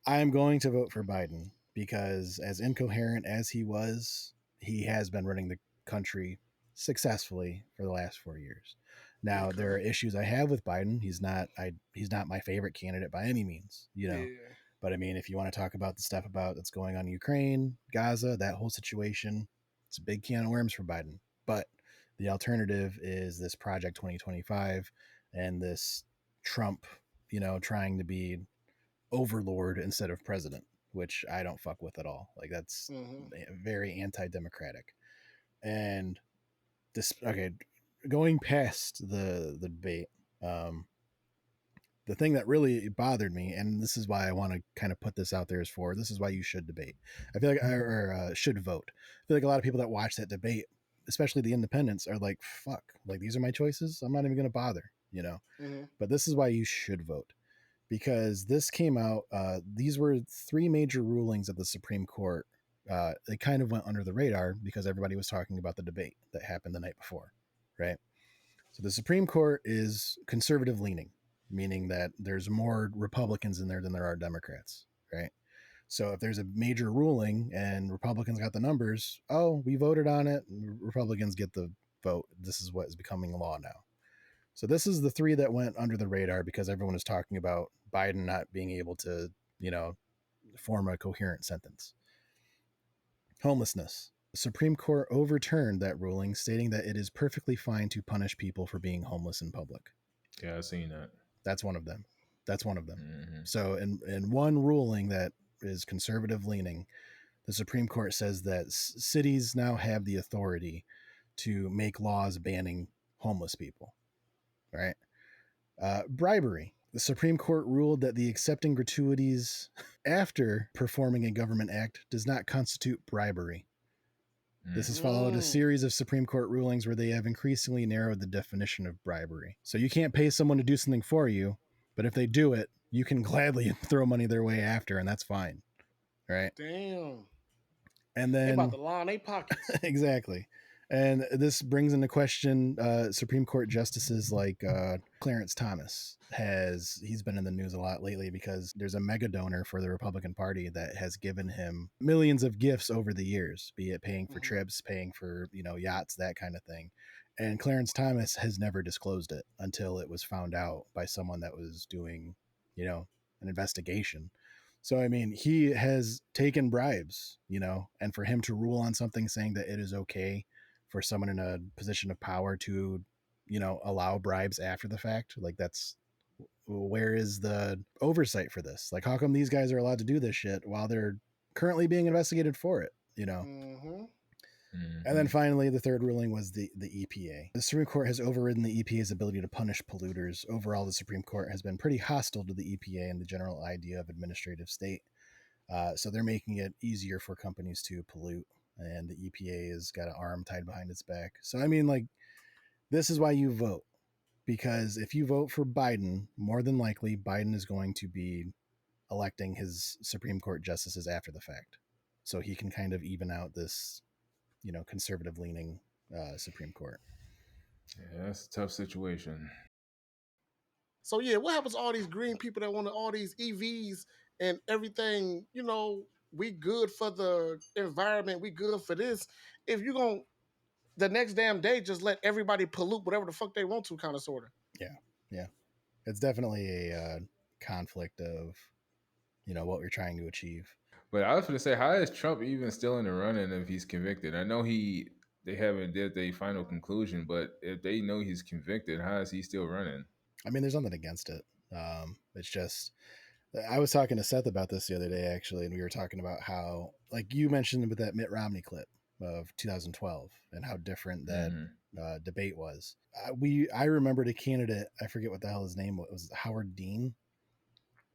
I'm going to vote for Biden because, as incoherent as he was, he has been running the country successfully for the last 4 years. Now, there are Okay. issues I have with Biden. He's not my favorite candidate by any means, Yeah. But I mean, if you want to talk about the stuff about that's going on in Ukraine, Gaza, that whole situation, it's a big can of worms for Biden. But the alternative is this Project 2025 and this Trump, trying to be overlord instead of president, which I don't fuck with at all. Like that's Hmm. very anti-democratic. And this, okay, going past the debate, um, the thing that really bothered me, and this is why I want to kind of put this out there, is for this is why you should debate. I feel like, or should vote. I feel like a lot of people that watch that debate, especially the independents, are like, fuck, like these are my choices. I'm not even going to bother. Hmm. But this is why you should vote because this came out. These were three major rulings of the Supreme Court. They kind of went under the radar because everybody was talking about the debate that happened the night before, right? So the Supreme Court is conservative leaning, meaning that there's more Republicans in there than there are Democrats, right? So if there's a major ruling and Republicans got the numbers, oh, we voted on it, Republicans get the vote. This is what is becoming law now. So this is the three that went under the radar because everyone is talking about Biden not being able to, you know, form a coherent sentence. Homelessness. The Supreme Court overturned that ruling, stating that it is perfectly fine to punish people for being homeless in public. Yeah, I seen that. That's one of them. That's one of them. Hmm. So, in one ruling that is conservative leaning, the Supreme Court says that cities now have the authority to make laws banning homeless people. Right? Bribery. The Supreme Court ruled that the accepting gratuities after performing a government act does not constitute bribery. This has followed a series of Supreme Court rulings where they have increasingly narrowed the definition of bribery. So you can't pay someone to do something for you, but if they do it, you can gladly throw money their way after, and that's fine. Right? Damn. And They then about to line their pockets. exactly. And this brings into question Supreme Court justices like Clarence Thomas. He's been in the news a lot lately because there's a mega donor for the Republican Party that has given him millions of gifts over the years, be it paying for trips, paying for, yachts, that kind of thing. And Clarence Thomas has never disclosed it until it was found out by someone that was doing, an investigation. So, I mean, he has taken bribes, and for him to rule on something saying that it is okay for someone in a position of power to, allow bribes after the fact, like where is the oversight for this? Like, how come these guys are allowed to do this shit while they're currently being investigated for it, And then finally, the third ruling was the EPA. The Supreme Court has overridden the EPA's ability to punish polluters. Overall, the Supreme Court has been pretty hostile to the EPA and the general idea of administrative state. So they're making it easier for companies to pollute, and the EPA has got an arm tied behind its back. So, I mean, like, this is why you vote. Because if you vote for Biden, more than likely, Biden is going to be electing his Supreme Court justices after the fact. So he can kind of even out this, conservative-leaning Supreme Court. Yeah, that's a tough situation. So, yeah, what happens to all these green people that want all these EVs and everything, we good for the environment, we good for this. If you're going to, the next damn day, just let everybody pollute whatever the fuck they want to, kind of, sort of. Yeah. It's definitely a conflict of, what we're trying to achieve. But I was going to say, how is Trump even still in the running if he's convicted? I know they haven't did the final conclusion, but if they know he's convicted, how is he still running? I mean, there's nothing against it. It's just, I was talking to Seth about this the other day, actually, and we were talking about how, like you mentioned with that Mitt Romney clip of 2012 and how different that debate was. I remembered a candidate, I forget what the hell his name was, it was Howard Dean.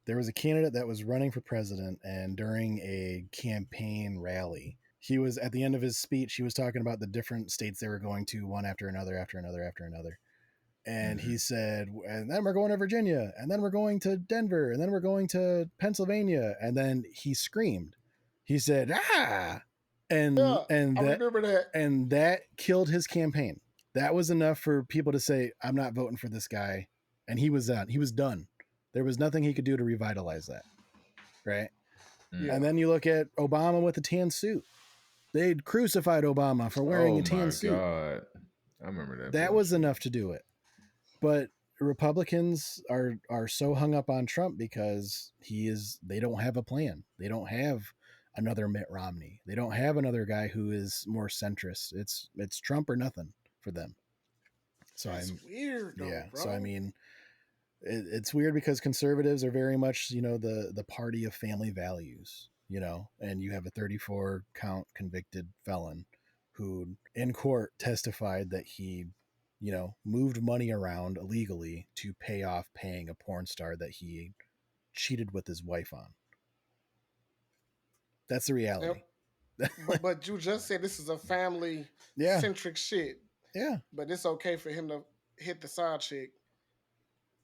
There was a candidate that was running for president, and during a campaign rally, he was, at the end of his speech, he was talking about the different states they were going to, one after another, after another, after another. And he said, and then we're going to Virginia, and then we're going to Denver, and then we're going to Pennsylvania. And then he screamed. He said, ah! And I that, remember that. And that killed his campaign. That was enough for people to say, I'm not voting for this guy. And he was done. He was done. There was nothing he could do to revitalize that. Right? Yeah. And then you look at Obama with a tan suit. They'd crucified Obama for wearing a tan suit. Oh, my God. I remember that. That was enough to do it. But Republicans are so hung up on Trump because they don't have a plan. They don't have another Mitt Romney. They don't have another guy who is more centrist. It's Trump or nothing for them. So That's weird, though, bro. So I mean, it's weird because conservatives are very much, the party of family values, and you have a 34 count convicted felon who in court testified that he moved money around illegally to pay off paying a porn star that he cheated with his wife on. That's the reality. Yep. but you just said this is a family centric shit. Yeah. But it's okay for him to hit the side chick.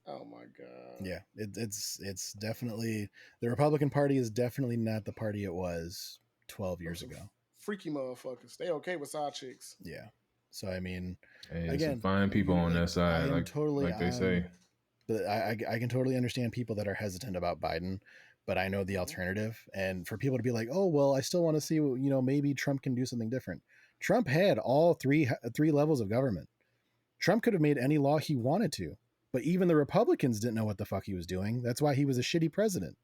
Oh my God. Yeah. It's definitely, the Republican Party is definitely not the party it was 12 years ago. Freaky motherfuckers. They okay with side chicks. Yeah. So, I mean, again, fine people on that side, like they say. But I can totally understand people that are hesitant about Biden, but I know the alternative. And for people to be like, oh, well, I still want to see, maybe Trump can do something different. Trump had all three levels of government. Trump could have made any law he wanted to, but even the Republicans didn't know what the fuck he was doing. That's why he was a shitty president,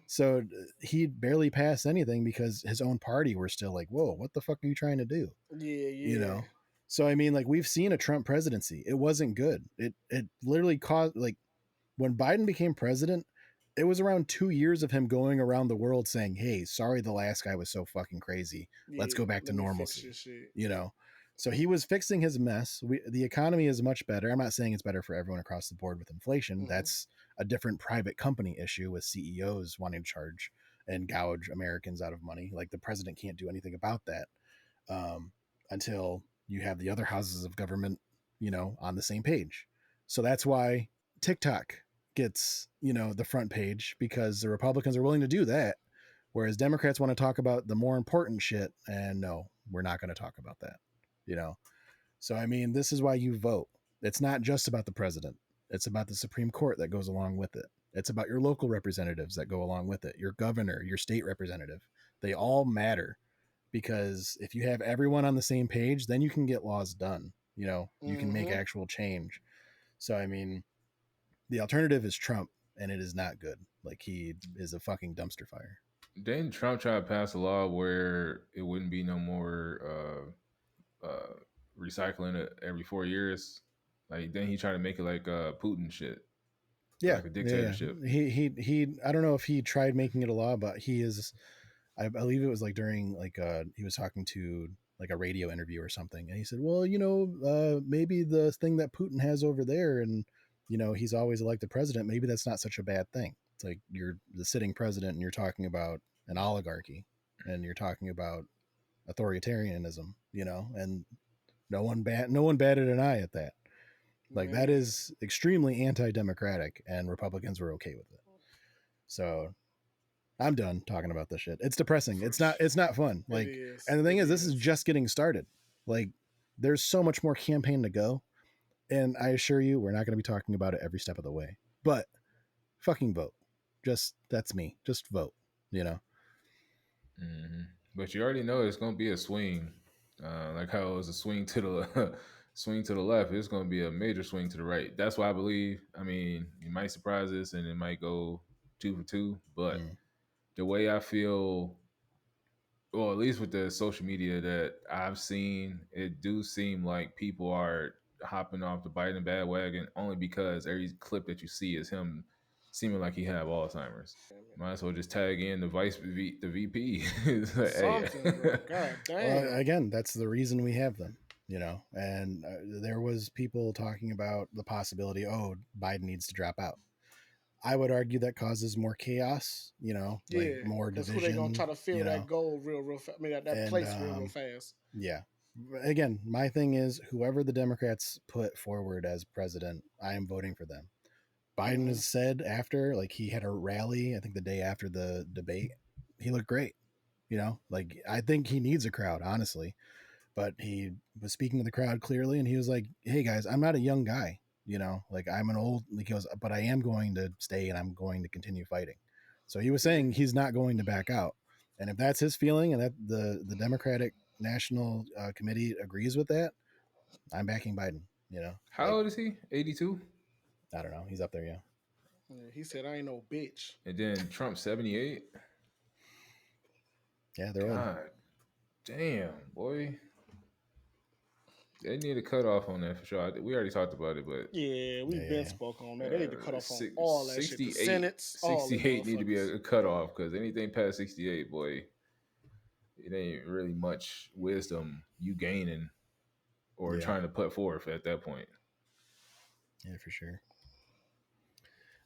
So he barely passed anything because his own party were still like, whoa, what the fuck are you trying to do? Yeah. So, I mean, like, we've seen a Trump presidency. It wasn't good. It literally caused, like, when Biden became president, it was around 2 years of him going around the world saying, hey, sorry, the last guy was so fucking crazy. Let's go back to normalcy, So he was fixing his mess. The economy is much better. I'm not saying it's better for everyone across the board with inflation. That's a different private company issue with CEOs wanting to charge and gouge Americans out of money. Like the president can't do anything about that um, until you have the other houses of government, on the same page. So that's why TikTok gets, the front page, because the Republicans are willing to do that. Whereas Democrats want to talk about the more important shit. And no, we're not going to talk about that, you know? So, I mean, this is why you vote. It's not just about the president. It's about the Supreme Court that goes along with it. It's about your local representatives that go along with it, your governor, your state representative. They all matter, because if you have everyone on the same page, then you can get laws done. You can make Mm-hmm. actual change. So, I mean, the alternative is Trump, and it is not good. Like, he is a fucking dumpster fire. Didn't Trump try to pass a law where it wouldn't be no more recycling it every 4 years? Like, then he tried to make it like Putin shit, Yeah, like a yeah, dictatorship. yeah. He. I don't know if he tried making it a law, but he is. I believe it was like during he was talking to like a radio interview or something, and he said, "Well, maybe the thing that Putin has over there, and he's always elected president. Maybe that's not such a bad thing. It's like you're the sitting president, and you're talking about an oligarchy, and you're talking about authoritarianism, and no one batted an eye at that. Like that Man. is extremely anti-democratic, and Republicans were okay with it. So I'm done talking about this shit. It's depressing. For It's not fun. It Like, is. and the thing It is, this is is. just getting started. Like, there's so much more campaign to go, and I assure you, we're not going to be talking about it every step of the way. But fucking vote. Just that's me. Just vote. You know. Hmm. But you already know it's gonna be a swing, like how it was a swing to the swing to the left. It's gonna be a major swing to the right. That's why I believe. I mean, it might surprise us and it might go 2 for 2, but Mm. the way I feel, well, at least with the social media that I've seen, it do seem like people are hopping off the Biden bandwagon only because every clip that you see is him seeming like he have Alzheimer's. Might as well just tag in the VP. It's like, hey, Something, bro. God Well, damn. again, that's the reason we have them. And there was people talking about the possibility. Oh, Biden needs to drop out. I would argue that causes more chaos. Like Yeah. more Because who they gonna try division. to fill that goal real fast? I mean, that And place real fast. yeah. Again, my thing is whoever the Democrats put forward as president, I am voting for them. Biden Mm-hmm. has said after, like he had a rally, I think the day after the debate, he looked great. Like I think he needs a crowd, honestly. But he was speaking to the crowd clearly, and he was like, "Hey guys, I'm not a young guy. Like I'm an old." Like he goes, "But I am going to stay, and I'm going to continue fighting." So he was Yeah. saying he's not going to back out. And if that's his feeling, and that the Democratic National Committee agrees with that, I'm backing Biden. how Like old is he? 82, I don't know, he's up there, yeah, Yeah, he said, "I ain't no bitch." and then Trump 78. yeah, they're old. God damn, boy. They need a cutoff on that for sure. We already talked about it, but Yeah, Yeah, we've yeah, been yeah. spoke on that. They need to cut off on all that shit. The 68, Senates, all them 68 need to be motherfuckers. a cutoff because anything past 68, boy, it ain't really much wisdom you gaining or Yeah, trying to put forth at that point. yeah, for sure.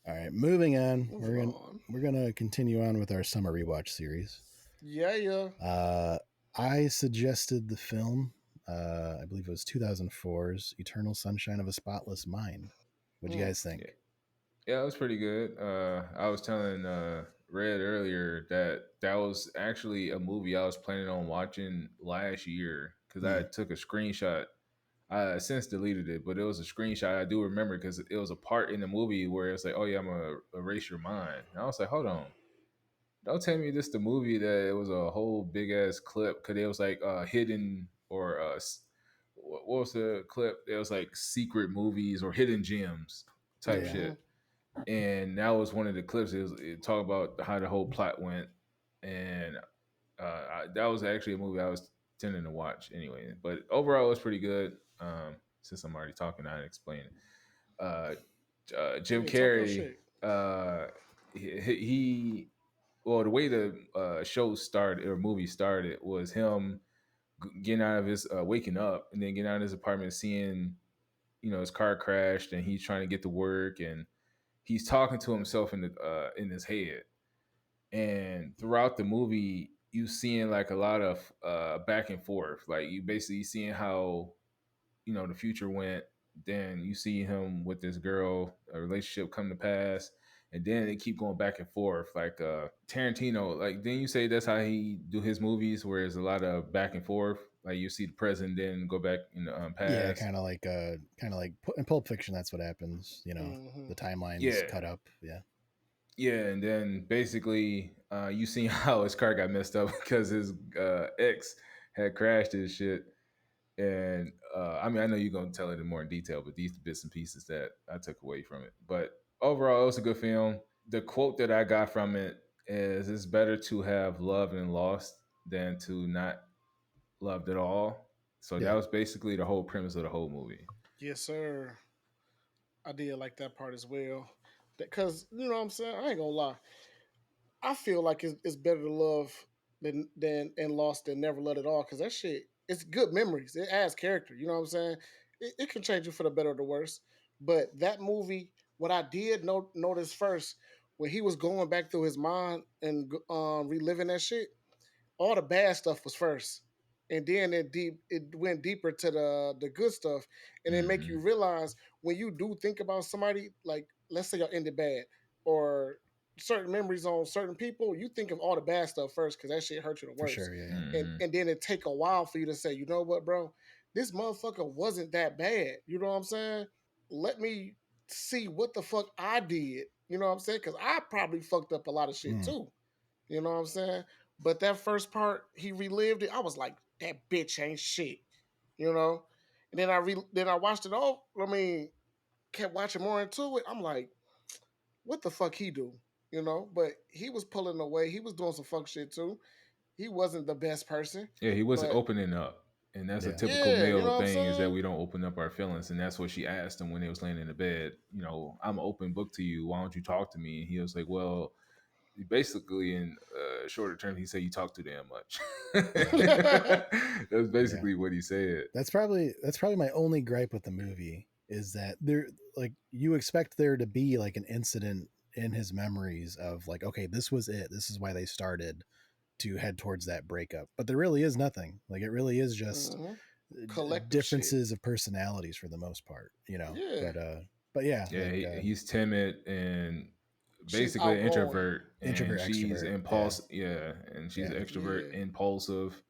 All right, moving on. Moving on. We're gonna continue on with our summer rewatch series. Yeah, yeah. I suggested the film. I believe it was 2004's Eternal Sunshine of a Spotless Mind. What do you Mm. guys think? Yeah, yeah, it was pretty good. I was telling Red earlier that that was actually a movie I was planning on watching last year because I Hmm. took a screenshot. I since deleted it, but it was a screenshot I do remember because it was a part in the movie where it's like, "Oh yeah, I'm gonna erase your mind." And I was like, "Hold on, don't tell me this the movie that it was a whole big ass clip because it was like hidden or what was the clip? It was like secret movies or hidden gems type Yeah, Mm-hmm. shit." And that was one of the clips. It talked about how the whole plot went, and that was actually a movie I was tending to watch anyway. But overall, it was pretty good. Since I'm already talking, I explain it. Uh, Jim Yeah, talk your Carrey, shit. uh, he well, the way the show started or movie started was him getting out of his waking up and then getting out of his apartment, seeing his car crashed, and he's trying to get to work, and he's talking to himself in his head, and throughout the movie you seeing like a lot of back and forth. Like you basically seeing how the future went. Then you see him with this girl, a relationship come to pass, and then they keep going back and forth. Like Tarantino, like then you say that's how he do his movies, where there's a lot of back and forth. Like you see the present, then go back in the Yeah, past. kind of like in Pulp Fiction. That's what happens. Mm-hmm. The timelines Yeah, cut up. Yeah, yeah, and then basically you seen how his car got messed up because his ex had crashed his shit. And I mean, I know you're gonna tell it in more detail, but these bits and pieces that I took away from it. But overall, it was a good film. The quote that I got from it is, "It's better to have loved and lost than to not loved at all." So that yeah, was basically the whole premise of the whole movie. Yes, sir. I did like that part as well. Because you know what I'm saying. I ain't gonna lie. I feel like it's better to love than and lost than never let it all. Because that shit, it's good memories. It adds character. You know what I'm saying? It can change you for the better or the worse. But that movie, what I did notice first when he was going back through his mind and reliving that shit, all the bad stuff was first, and then it went deeper to the good stuff, and it make Hmm. you realize when you do think about somebody, like let's say y'all ended bad or certain memories on certain people, you think of all the bad stuff first because that shit hurt you the for worst, sure. Yeah, yeah, Hmm. and then it take a while for you to say, you know what, bro, this motherfucker wasn't that bad. You know what I'm saying? Let me see what the fuck I did. You know what I'm saying? Because I probably fucked up a lot of shit mm, too. You know what I'm saying? But that first part, he relived it. I was like, that bitch ain't shit. You know? And then I watched it all. I mean, kept watching more into it. I'm like, what the fuck he do? You know? But he was pulling away. He was doing some fuck shit too. He wasn't the best person. Yeah, he wasn't But opening up. And that's a yeah, typical yeah, you male know what I'm thing, is that saying? we don't open up our feelings. And that's what she asked him when they was laying in the bed. I'm an open book to you. Why don't you talk to me? And he was like, well, basically in shorter term, he said you talk too damn much. yeah, That's yeah. basically what he said. That's probably my only gripe with the movie is that there, like, you expect there to be like an incident in his memories of like, okay, this was it. This is why they started to head towards that breakup. But there really is nothing. Like, it really is just hmm Collective shit. differences of personalities for the most part. Yeah. But yeah, Yeah, like he's timid and She's basically an outgoing. introvert, and introvert, she's extrovert. Yeah, impulsive. Yeah, and she's yeah, an extrovert, Yeah. impulsive.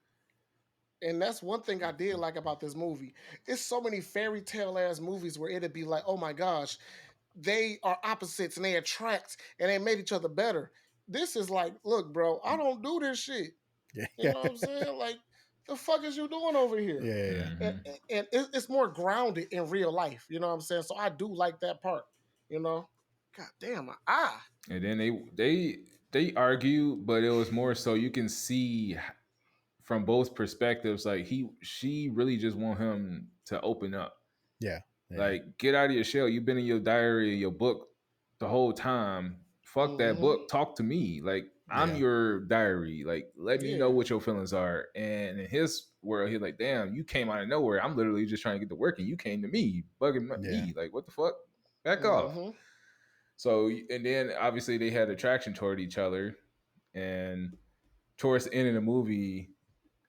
And that's one thing I did like about this movie. It's so many fairy tale ass movies where it'd be like, oh my gosh, they are opposites and they attract and they made each other better. This is like, look, bro, I don't do this shit. yeah, You yeah, know what I'm saying? Like, the fuck is you doing over here? yeah, yeah. And, Hmm. it's more grounded in real life. You know what I'm saying? So I do like that part. You know, god damn my eye. And then they argue, but it was more so you can see from both perspectives. Like she really just want him to open up. Yeah, yeah, Like, get out of your shell. You've been in your diary, your book the whole time. Fuck that Mm-hmm. book. Talk to me. Like, I'm yeah, your diary. Like, let me know Yeah. what your feelings are. And in his world, he's like, damn, you came out of nowhere. I'm literally just trying to get to work, and you came to me, bugging yeah, me. Like, what the fuck? Back off. Mm-hmm. So, and then obviously they had attraction toward each other. And towards the end of the movie,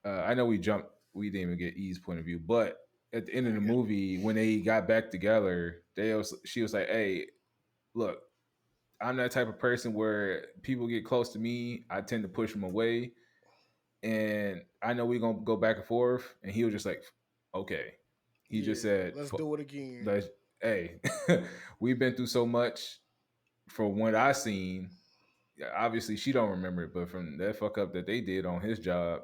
I know we didn't even get E's point of view, but at the end of you're the good. movie, when they got back together, she was like, "Hey, look, I'm that type of person where people get close to me, I tend to push them away, and I know we're gonna go back and forth." And he was just like, "Okay." He just Yeah. said, Let's do it again. Let's, "Hey, we've been through so much. From what I seen, obviously she don't remember it, but from that fuck up that they did on his job,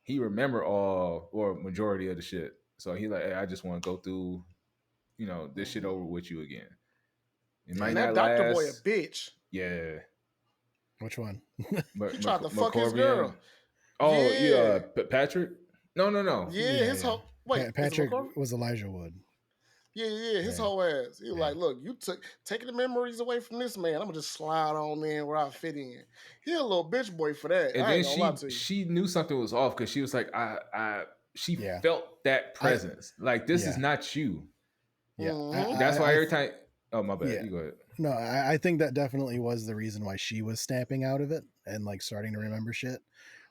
he remember all or majority of the shit. So he like, hey, I just want to go through, this shit Mm-hmm. over with you again. It Yeah. might And that not doctor boy a last. bitch. Yeah, Which one? He but tried to fuck his McCormian. girl. Oh, Yeah. Patrick. No, no, no. Yeah. Yeah, His yeah. whole wait, is it Patrick McCormick? was Elijah Wood. Yeah, yeah, his Yeah, whole ass. He was yeah, like, look, you took taking the memories away from this man. I'm gonna just slide on in where I fit in. He a little bitch boy for that. And I then ain't gonna lie she to you. she knew something was off because she was like, she yeah. felt that I presence. Like, this is yeah, not you. yeah. Mm-hmm. That's why every time. Oh, my bad. Yeah. You go ahead. No, I think that definitely was the reason why she was snapping out of it and like starting to remember shit,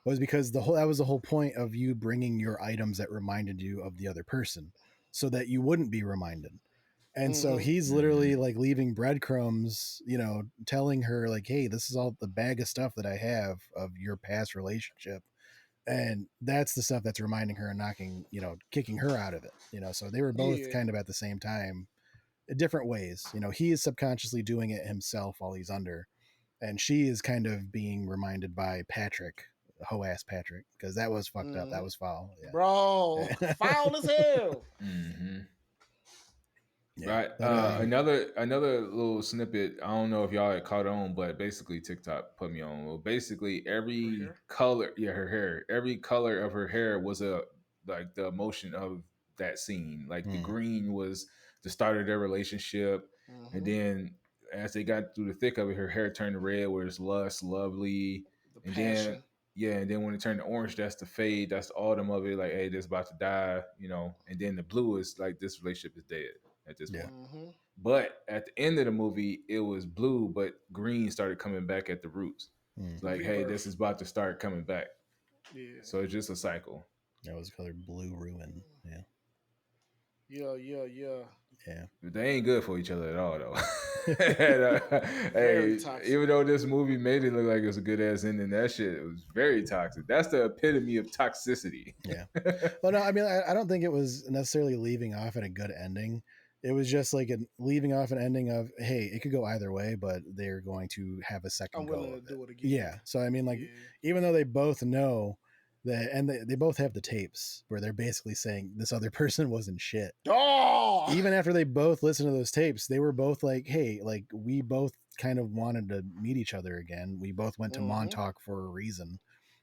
was because that was the whole point of you bringing your items that reminded you of the other person, so that you wouldn't be reminded. And so Mm-hmm. he's literally like leaving breadcrumbs, telling her like, "Hey, this is all the bag of stuff that I have of your past relationship." And that's the stuff that's reminding her and kicking her out of it. So they were both Yeah. kind of at the same time, different ways. He is subconsciously doing it himself while he's under, and she is kind of being reminded by Patrick, hoe ass Patrick, because that was fucked up. That Mm-hmm. was foul. Bro, Yeah. foul as hell. Mm-hmm. Yeah. Right. But Another little snippet. I don't know if y'all had caught on, but basically TikTok put me on. Well, basically Her every hair. color, yeah, her hair, every color of her hair was like the emotion of that scene. Like the mm, green was the start of their relationship, and Mm-hmm. then as they got through the thick of it, her hair turned red, where it's lust, lovely, The and then passion. yeah, and then when it turned to orange, that's the fade, that's the autumn of it. Like, hey, this about to die. And then the blue is like this relationship is dead at this yeah. point. Mm-hmm. But at the end of the movie, it was blue, but green started coming back at the roots. Mm. It's like, hey, this Rebirth. is about to start coming back. Yeah. So it's just a cycle. That was colored blue ruin. Yeah. Yeah. Yeah. But they ain't good for each other at all, though. And, Very hey, toxic. even though this movie made it look like it was a good ass ending, that shit was very toxic. That's the epitome of toxicity. Yeah. Well, no, I mean, I don't think it was necessarily leaving off at a good ending. It was just like leaving off an ending of, hey, it could go either way, but they're going to have a I'm second willing go to of it. do it again. Yeah. So, I mean, like, Yeah. even though they both know that, and they both have the tapes where they're basically saying this other person wasn't shit. Oh! Even after they both listened to those tapes, they were both like, hey, like, we both kind of wanted to meet each other again. We both went to Mm-hmm. Montauk for a reason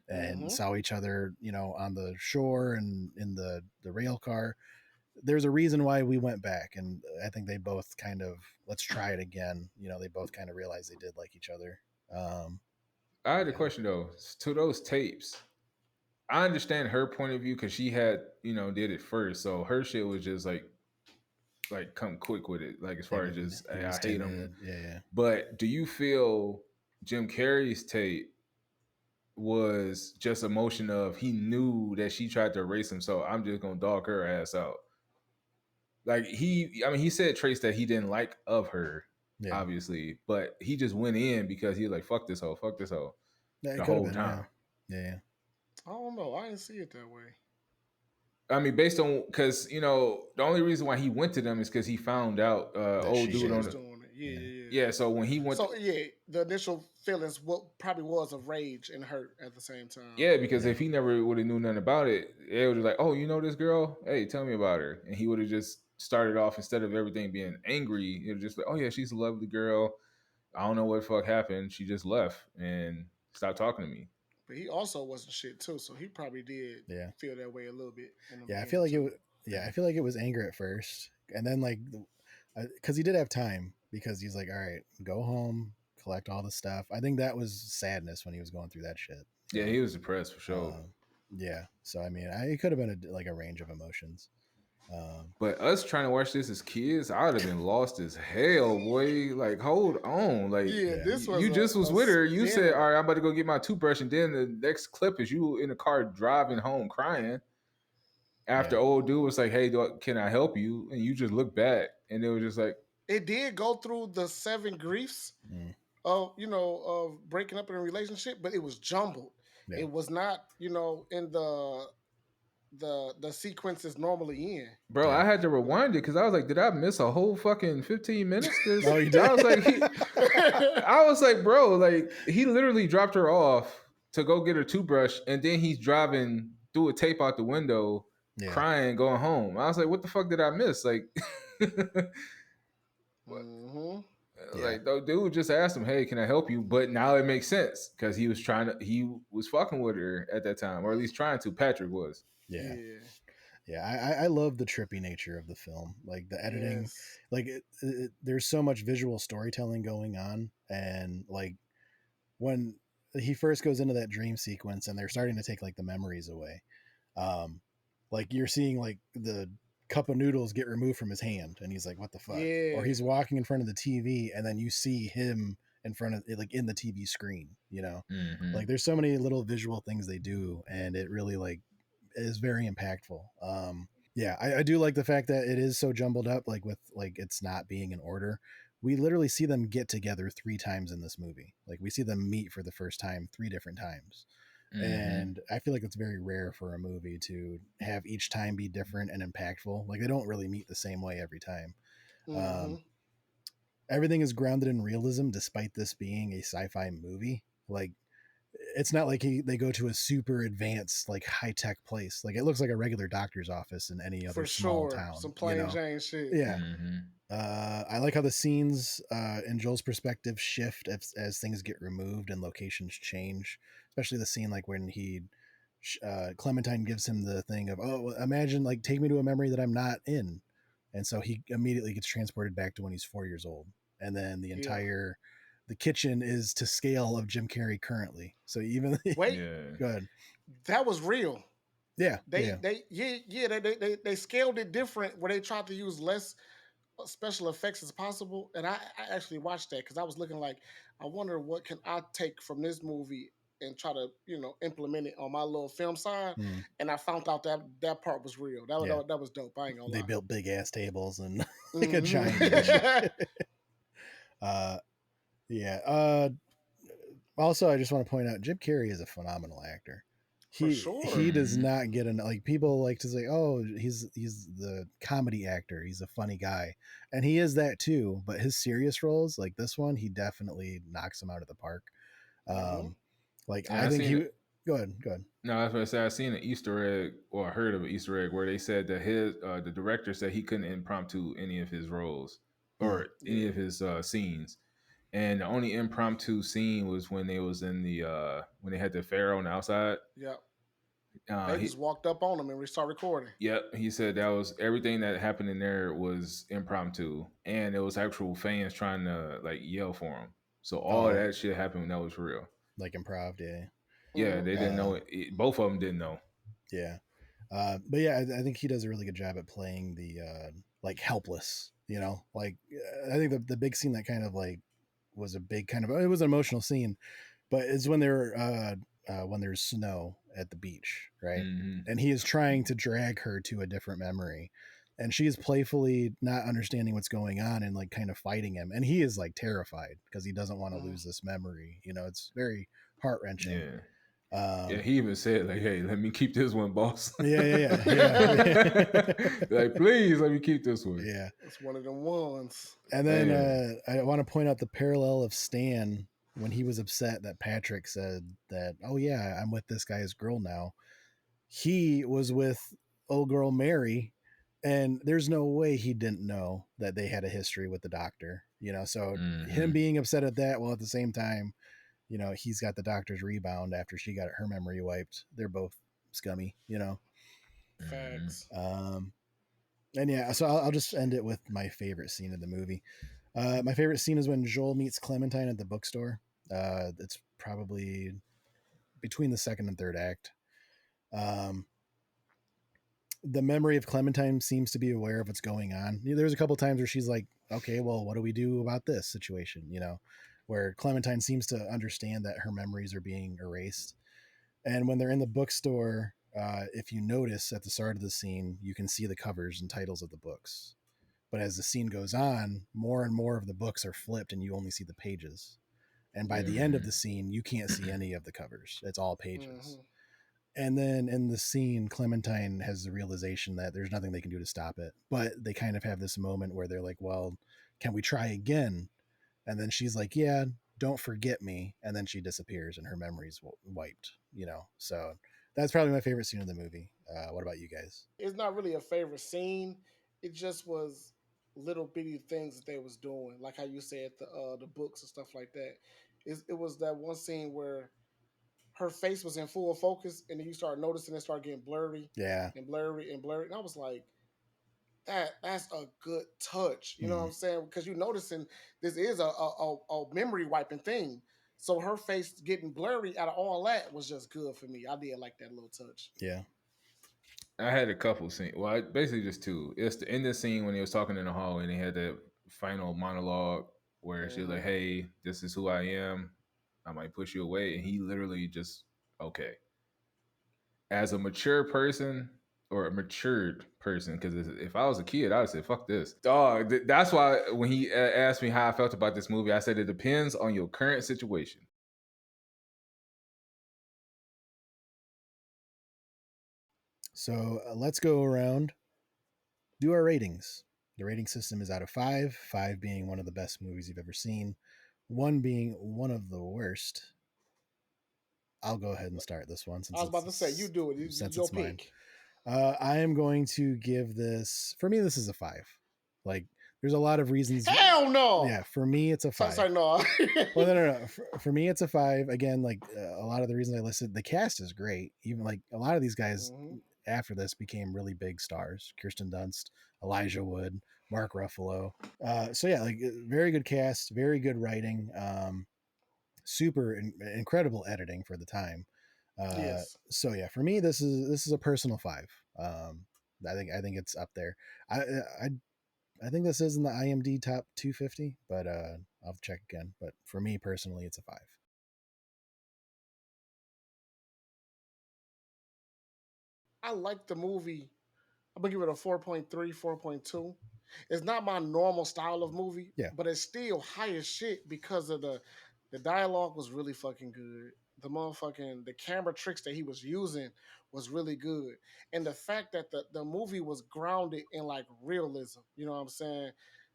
and Mm-hmm. saw each other, on the shore and in the rail car. There's a reason why we went back, and I think they both kind of, let's try it again. They both kind of realized they did like each other. I had a Yeah, question, though. To those tapes, I understand her point of view because she had, did it first. So her shit was just like come quick with it. Like as he far as just, he hey, was I hate him. timid. Yeah, But do you feel Jim Carrey's tape was just emotion of he knew that she tried to erase him, so I'm just gonna dog her ass out. Like he said traits that he didn't like of her, yeah, obviously, but he just went in because he was like, fuck this hoe yeah. It the could have whole been. Yeah, time. yeah, I don't know. I didn't see it that way. I mean, based on because the only reason why he went to them is because he found out that old she dude She on was did. the doing it. Yeah, Yeah, yeah, yeah. yeah. So when he went, So yeah, the initial feelings what probably was of rage and hurt at the same time. yeah, because yeah, if he never would have knew nothing about it, it would have like, oh, you know this girl? Hey, tell me about her. And he would have just started off instead of everything being angry. It was just like, oh yeah, she's a lovely girl. I don't know what the fuck happened. She just left and stopped talking to me. But he also wasn't shit too, so he probably did yeah. feel that way a little bit in the Yeah, I feel beginning like it. too. Yeah, I feel like it was anger at first, and then like, because he did have time, because he's like, all right, go home, collect all the stuff. I think that was sadness when he was going through that shit. Yeah, he was depressed for sure. Uh, yeah. So I mean, it could have been like a range of emotions. Um, But us trying to watch this as kids, I would have been lost as hell, boy. Like, hold on. Like, Yeah, yeah, this was you just was a with her. You said, all spinner. right, I'm about to go get my toothbrush. And then the next clip is you in the car driving home crying. After yeah, old dude was like, hey, can I help you? And you just look back and it was just like, It did go through the 7 griefs mm, of breaking up in a relationship, but it was jumbled. yeah. It was not, in the sequences normally in. bro, Yeah. I had to rewind it because I was like, did I miss a whole fucking 15 minutes? Because Oh, you did. I was like, I was like, bro, like he literally dropped her off to go get her toothbrush, and then he's driving through a tape out the window, Yeah, crying, going home. I was like, what the fuck did I miss? Like, hmm yeah, like the dude just asked him, hey, can I help you? But now it makes sense because he was fucking with her at that time, or at least trying to. Patrick was. yeah, Yeah. yeah. I love the trippy nature of the film, like the editing, Yes. like there's so much visual storytelling going on, and like when he first goes into that dream sequence and they're starting to take like the memories away, um like you're seeing like the cup of noodles get removed from his hand, and he's like, "What the fuck?" Or Yeah. he's walking in front of the TV, and then you see him in front of like in the TV screen. Mm-hmm. Like there's so many little visual things they do, and it really like is very impactful. Yeah, I do like the fact that it is so jumbled up, like with like it's not being in order. We literally see them get together 3 times in this movie. Like we see them meet for the first time 3 different times. Mm-hmm. And I feel like it's very rare for a movie to have each time be different and impactful. Like they don't really meet the same way every time. Mm-hmm. Um, Everything is grounded in realism, despite this being a sci-fi movie. Like it's not like they go to a super advanced like high-tech place. Like it looks like a regular doctor's office in any other For small sure. town. Some plain Jane shit. Yeah. Mm-hmm. I like how the scenes in Joel's perspective shift as things get removed and locations change, especially the scene like when Clementine gives him the thing of, oh, imagine like take me to a memory that I'm not in, and so he immediately gets transported back to when he's 4 years old, and then Yeah. the kitchen is to scale of Jim Carrey currently. So even Wait, Yeah. go ahead. that was real. Yeah, They they scaled it different where they tried to use less special effects as possible. And I actually watched that because I was looking like, I wonder what can I take from this movie and try to implement it on my little film side. mm, And I found out that that part was real. yeah. That was dope. I ain't gonna They lie. built big ass tables and like a giant kitchen. Mhm. uh, yeah. Also, I just want to point out Jim Carrey is a phenomenal actor. For He sure. does Mm-hmm. not get an like people like to say, oh, he's the comedy actor. He's a funny guy, and he is that too. But his serious roles, like this one, he definitely knocks him out of the park. Hmm. Like And I I think seen he. it. Go ahead. Go ahead. No, that's what I said. I seen an Easter egg, or I heard of an Easter egg where they said that the director said he couldn't impromptu any of his roles Hmm. or any Yeah. of his scenes, and the only impromptu scene was when they was in the when they had the fair on the outside. Yeah. They He just walked up on him and we start recording. Yep, he said that was everything that happened in there was impromptu, and it was actual fans trying to like yell for him. So all of Oh, that shit happened that was real. like improv. Yeah. Yeah, Hmm. they didn't know it. Both of them didn't know. Yeah. But yeah, I think he does a really good job at playing the like helpless. Like I think the big scene that kind of like was a big kind of it was an emotional scene, but it's when there's snow at the beach, right? Hmm. And he is trying to drag her to a different memory, and she is playfully not understanding what's going on and like kind of fighting him, and he is like terrified because he doesn't want to Hmm. lose this memory. It's very heart wrenching. Yeah, yeah. Um, He even said like, "Hey, let me keep this one, boss." yeah. Like, please let me keep this one. Yeah. It's one of them ones. And then Man. I want to point out the parallel of Stan when he was upset that Patrick said that, oh, yeah, I'm with this guy's girl now. He was with old girl Mary, and there's no way he didn't know that they had a history with the doctor. So him Hmm. being upset at that, while at the same time, he's got the doctor's rebound after she got her memory wiped. They're both scummy. Hmm. Facts. And yeah, so I'll just end it with my favorite scene of the movie. My favorite scene is when Joel meets Clementine at the bookstore. It's probably between the second and third act. Um, the memory of Clementine seems to be aware of what's going on. There's a couple times where she's like, okay, well, what do we do about this situation? Where Clementine seems to understand that her memories are being erased. And when they're in the bookstore, if you notice at the start of the scene, you can see the covers and titles of the books. But as the scene goes on, more and more of the books are flipped and you only see the pages. And by Yeah. the end of the scene, you can't see any of the covers. It's all pages. Hmm. And then in the scene, Clementine has the realization that there's nothing they can do to stop it. But they kind of have this moment where they're like, well, can we try again? And then she's like, yeah, don't forget me. And then she disappears and her memory's wiped. So that's probably my favorite scene of the movie. What about you guys? It's not really a favorite scene. It just was little bitty things that they was doing, like how you said the books and stuff like that. It was that one scene where her face was in full focus, and then you start noticing it start getting blurry Yeah. and blurry and blurry, and I was like, that's a good touch. You know what Mm, I'm saying? Because you noticing this is a memory wiping thing. So her face getting blurry out of all that was just good for me. I did like that little touch. yeah. I had a couple scenes. Well, basically just two. It's the ending scene when he was talking in the hall and they had that final monologue where she was like, "Hey, this is who I am. I might push you away," and he literally just okay. As a mature person or a matured person, because if I was a kid, I'd say, "Fuck this, dog." That's why when he asked me how I felt about this movie, I said it depends on your current situation. So let's go around, do our ratings. The rating system is out of 5, 5 being one of the best movies you've ever seen, 1 being one of the worst. I'll go ahead and start this one I was about to say, you do it. Since Your it's mine. pick. I am going to give this. For me, this is a 5. Like, there's a lot of reasons. Hell no. Yeah, for me, it's a 5. Sorry, no. Well, no. For me, it's a 5. Again, like a lot of the reasons I listed, the cast is great. Even like a lot of these guys after this became really big stars. Kirsten Dunst, Elijah Wood, Mark Ruffalo. So yeah, like very good cast, very good writing, super incredible editing for the time. Yes. So yeah, for me, this is a personal 5. I think it's up there. I think this is in the IMDb top 250, but I'll check again. But for me personally, it's a 5. I like the movie. I'm gonna give it a 4.3, 4.2. It's not my normal style of movie, Yeah. but it's still high as shit because of the dialogue was really fucking good. The camera tricks that he was using was really good. And the fact that the movie was grounded in like realism, you know what I'm saying?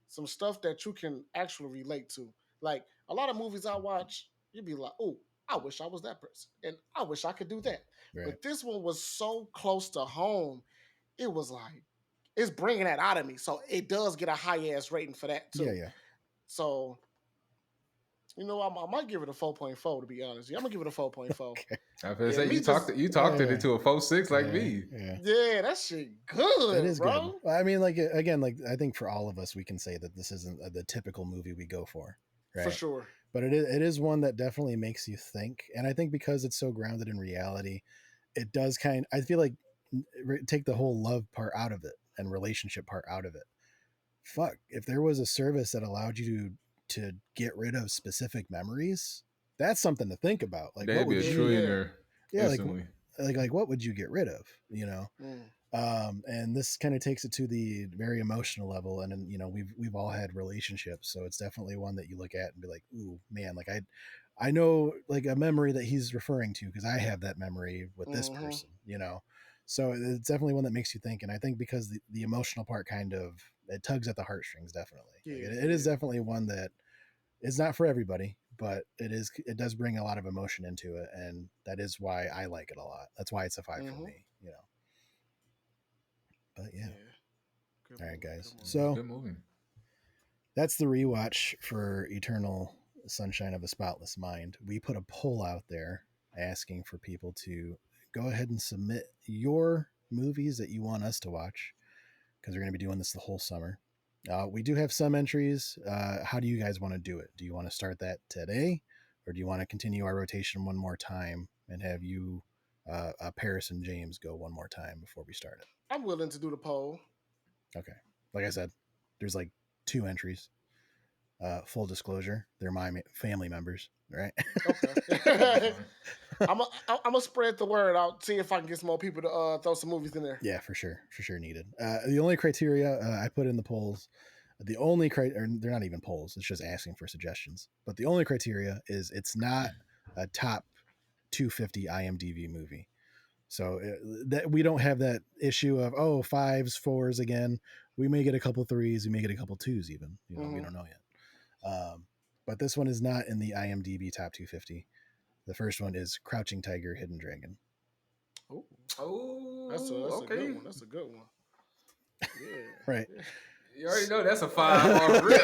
Some stuff that you can actually relate to. Like a lot of movies I watch, you'd be like, oh, I wish I was that person. And I wish I could do that. Right. But this one was so close to home. It was like, it's bringing that out of me. So it does get a high ass rating for that too. Yeah. So, I might give it a 4.4 to be honest. I'm gonna give it a 4.4. Okay. I was gonna say you talked it into a 4.6 like me. Yeah, that shit good. It is bro. good. Well, I mean, like again, like I think for all of us, we can say that this isn't the typical movie we go for, right? For sure. But it is one that definitely makes you think, and I think because it's so grounded in reality, it does I feel like take the whole love part out of it and relationship part out of it. Fuck, if there was a service that allowed you to get rid of specific memories, that's something to think about. Like, That'd what be would a you? trillionaire. Yeah, instantly. like what would you get rid of? And this kind of takes it to the very emotional level, and then we've all had relationships, so it's definitely one that you look at and be like, ooh man, like I know like a memory that he's referring to because I have that memory with this person, so it's definitely one that makes you think. And I think because the emotional part kind of it tugs at the heartstrings, definitely. It is definitely one that is not for everybody, but it does bring a lot of emotion into it, and that is why I like it a lot. That's why it's a 5 for me. But yeah. All right, guys. So good movie. That's the rewatch for Eternal Sunshine of a Spotless Mind. We put a poll out there asking for people to go ahead and submit your movies that you want us to watch, because we're going to be doing this the whole summer. We do have some entries. How do you guys want to do it? Do you want to start that today, or do you want to continue our rotation one more time and have you, Paris and James, go one more time before we start it? I'm willing to do the poll. Okay. Like I said, there's like 2 entries. Full disclosure, they're my family members, right? Okay. I'm gonna spread the word out, see if I can get some more people to throw some movies in there. Yeah, for sure needed. The only criteria I put in the polls, the only criteria, they're not even polls, it's just asking for suggestions. But the only criteria is it's not a top 250 IMDb movie. So that we don't have that issue of 5s, 4s again. We may get a couple 3s, we may get a couple 2s even. We don't know yet. But this one is not in the IMDb top 250. The first one is Crouching Tiger, Hidden Dragon. Oh, that's okay. a good one. That's a good one. Yeah. Right. You already know that's a 5 off rip.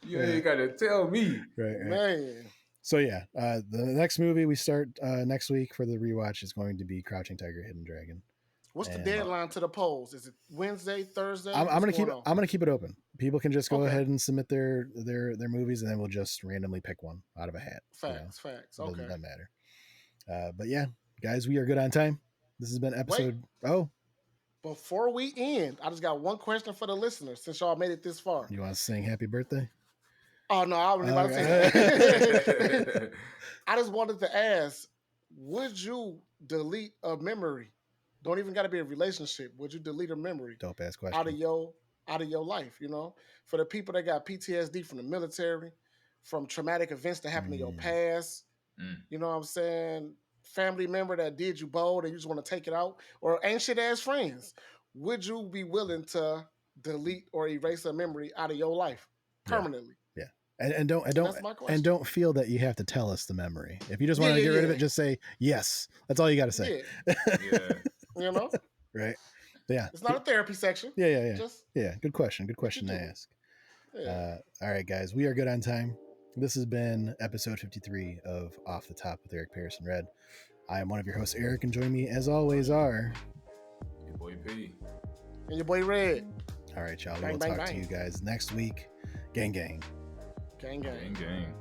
You ain't got to tell me. Right. Man. So yeah, the next movie we start next week for the rewatch is going to be Crouching Tiger, Hidden Dragon. What's the deadline to the polls? Is it Wednesday, Thursday? I'm gonna keep it open. People can just go ahead and submit their movies, and then we'll just randomly pick one out of a hat. Facts. Okay. Doesn't matter. But yeah, guys, we are good on time. This has been Wait, episode. Oh, before we end, I just got one question for the listeners since y'all made it this far. you want to sing "Happy Birthday"? Oh no, I wasn't about to say that. I just wanted to ask, would you delete a memory? Don't even gotta be a relationship. Would you delete a memory Dope ass out of question. your life, For the people that got PTSD from the military, from traumatic events that happened in your past, you know what I'm saying? Family member that did you bold and you just want to take it out, or ancient ass friends. Would you be willing to delete or erase a memory out of your life permanently? Yeah. And don't That's my question. don't feel that you have to tell us the memory. If you just Yeah, want to get rid of yeah, it, just say yes. That's all you got to say. yeah. Yeah. You know, Right. Yeah. it's not a therapy section. Yeah. Just Yeah. Good question. Good what you question to do. ask. Yeah. All right, guys. We are good on time. This has been episode 53 of Off the Top with Eric Pearson Red. I am one of your hosts, Eric, and join me as always are Your boy P. And your boy Red. All right, y'all. Bang, We'll bang, talk to bang. you guys next week. Gang, gang. Gang, gang. Gang gang.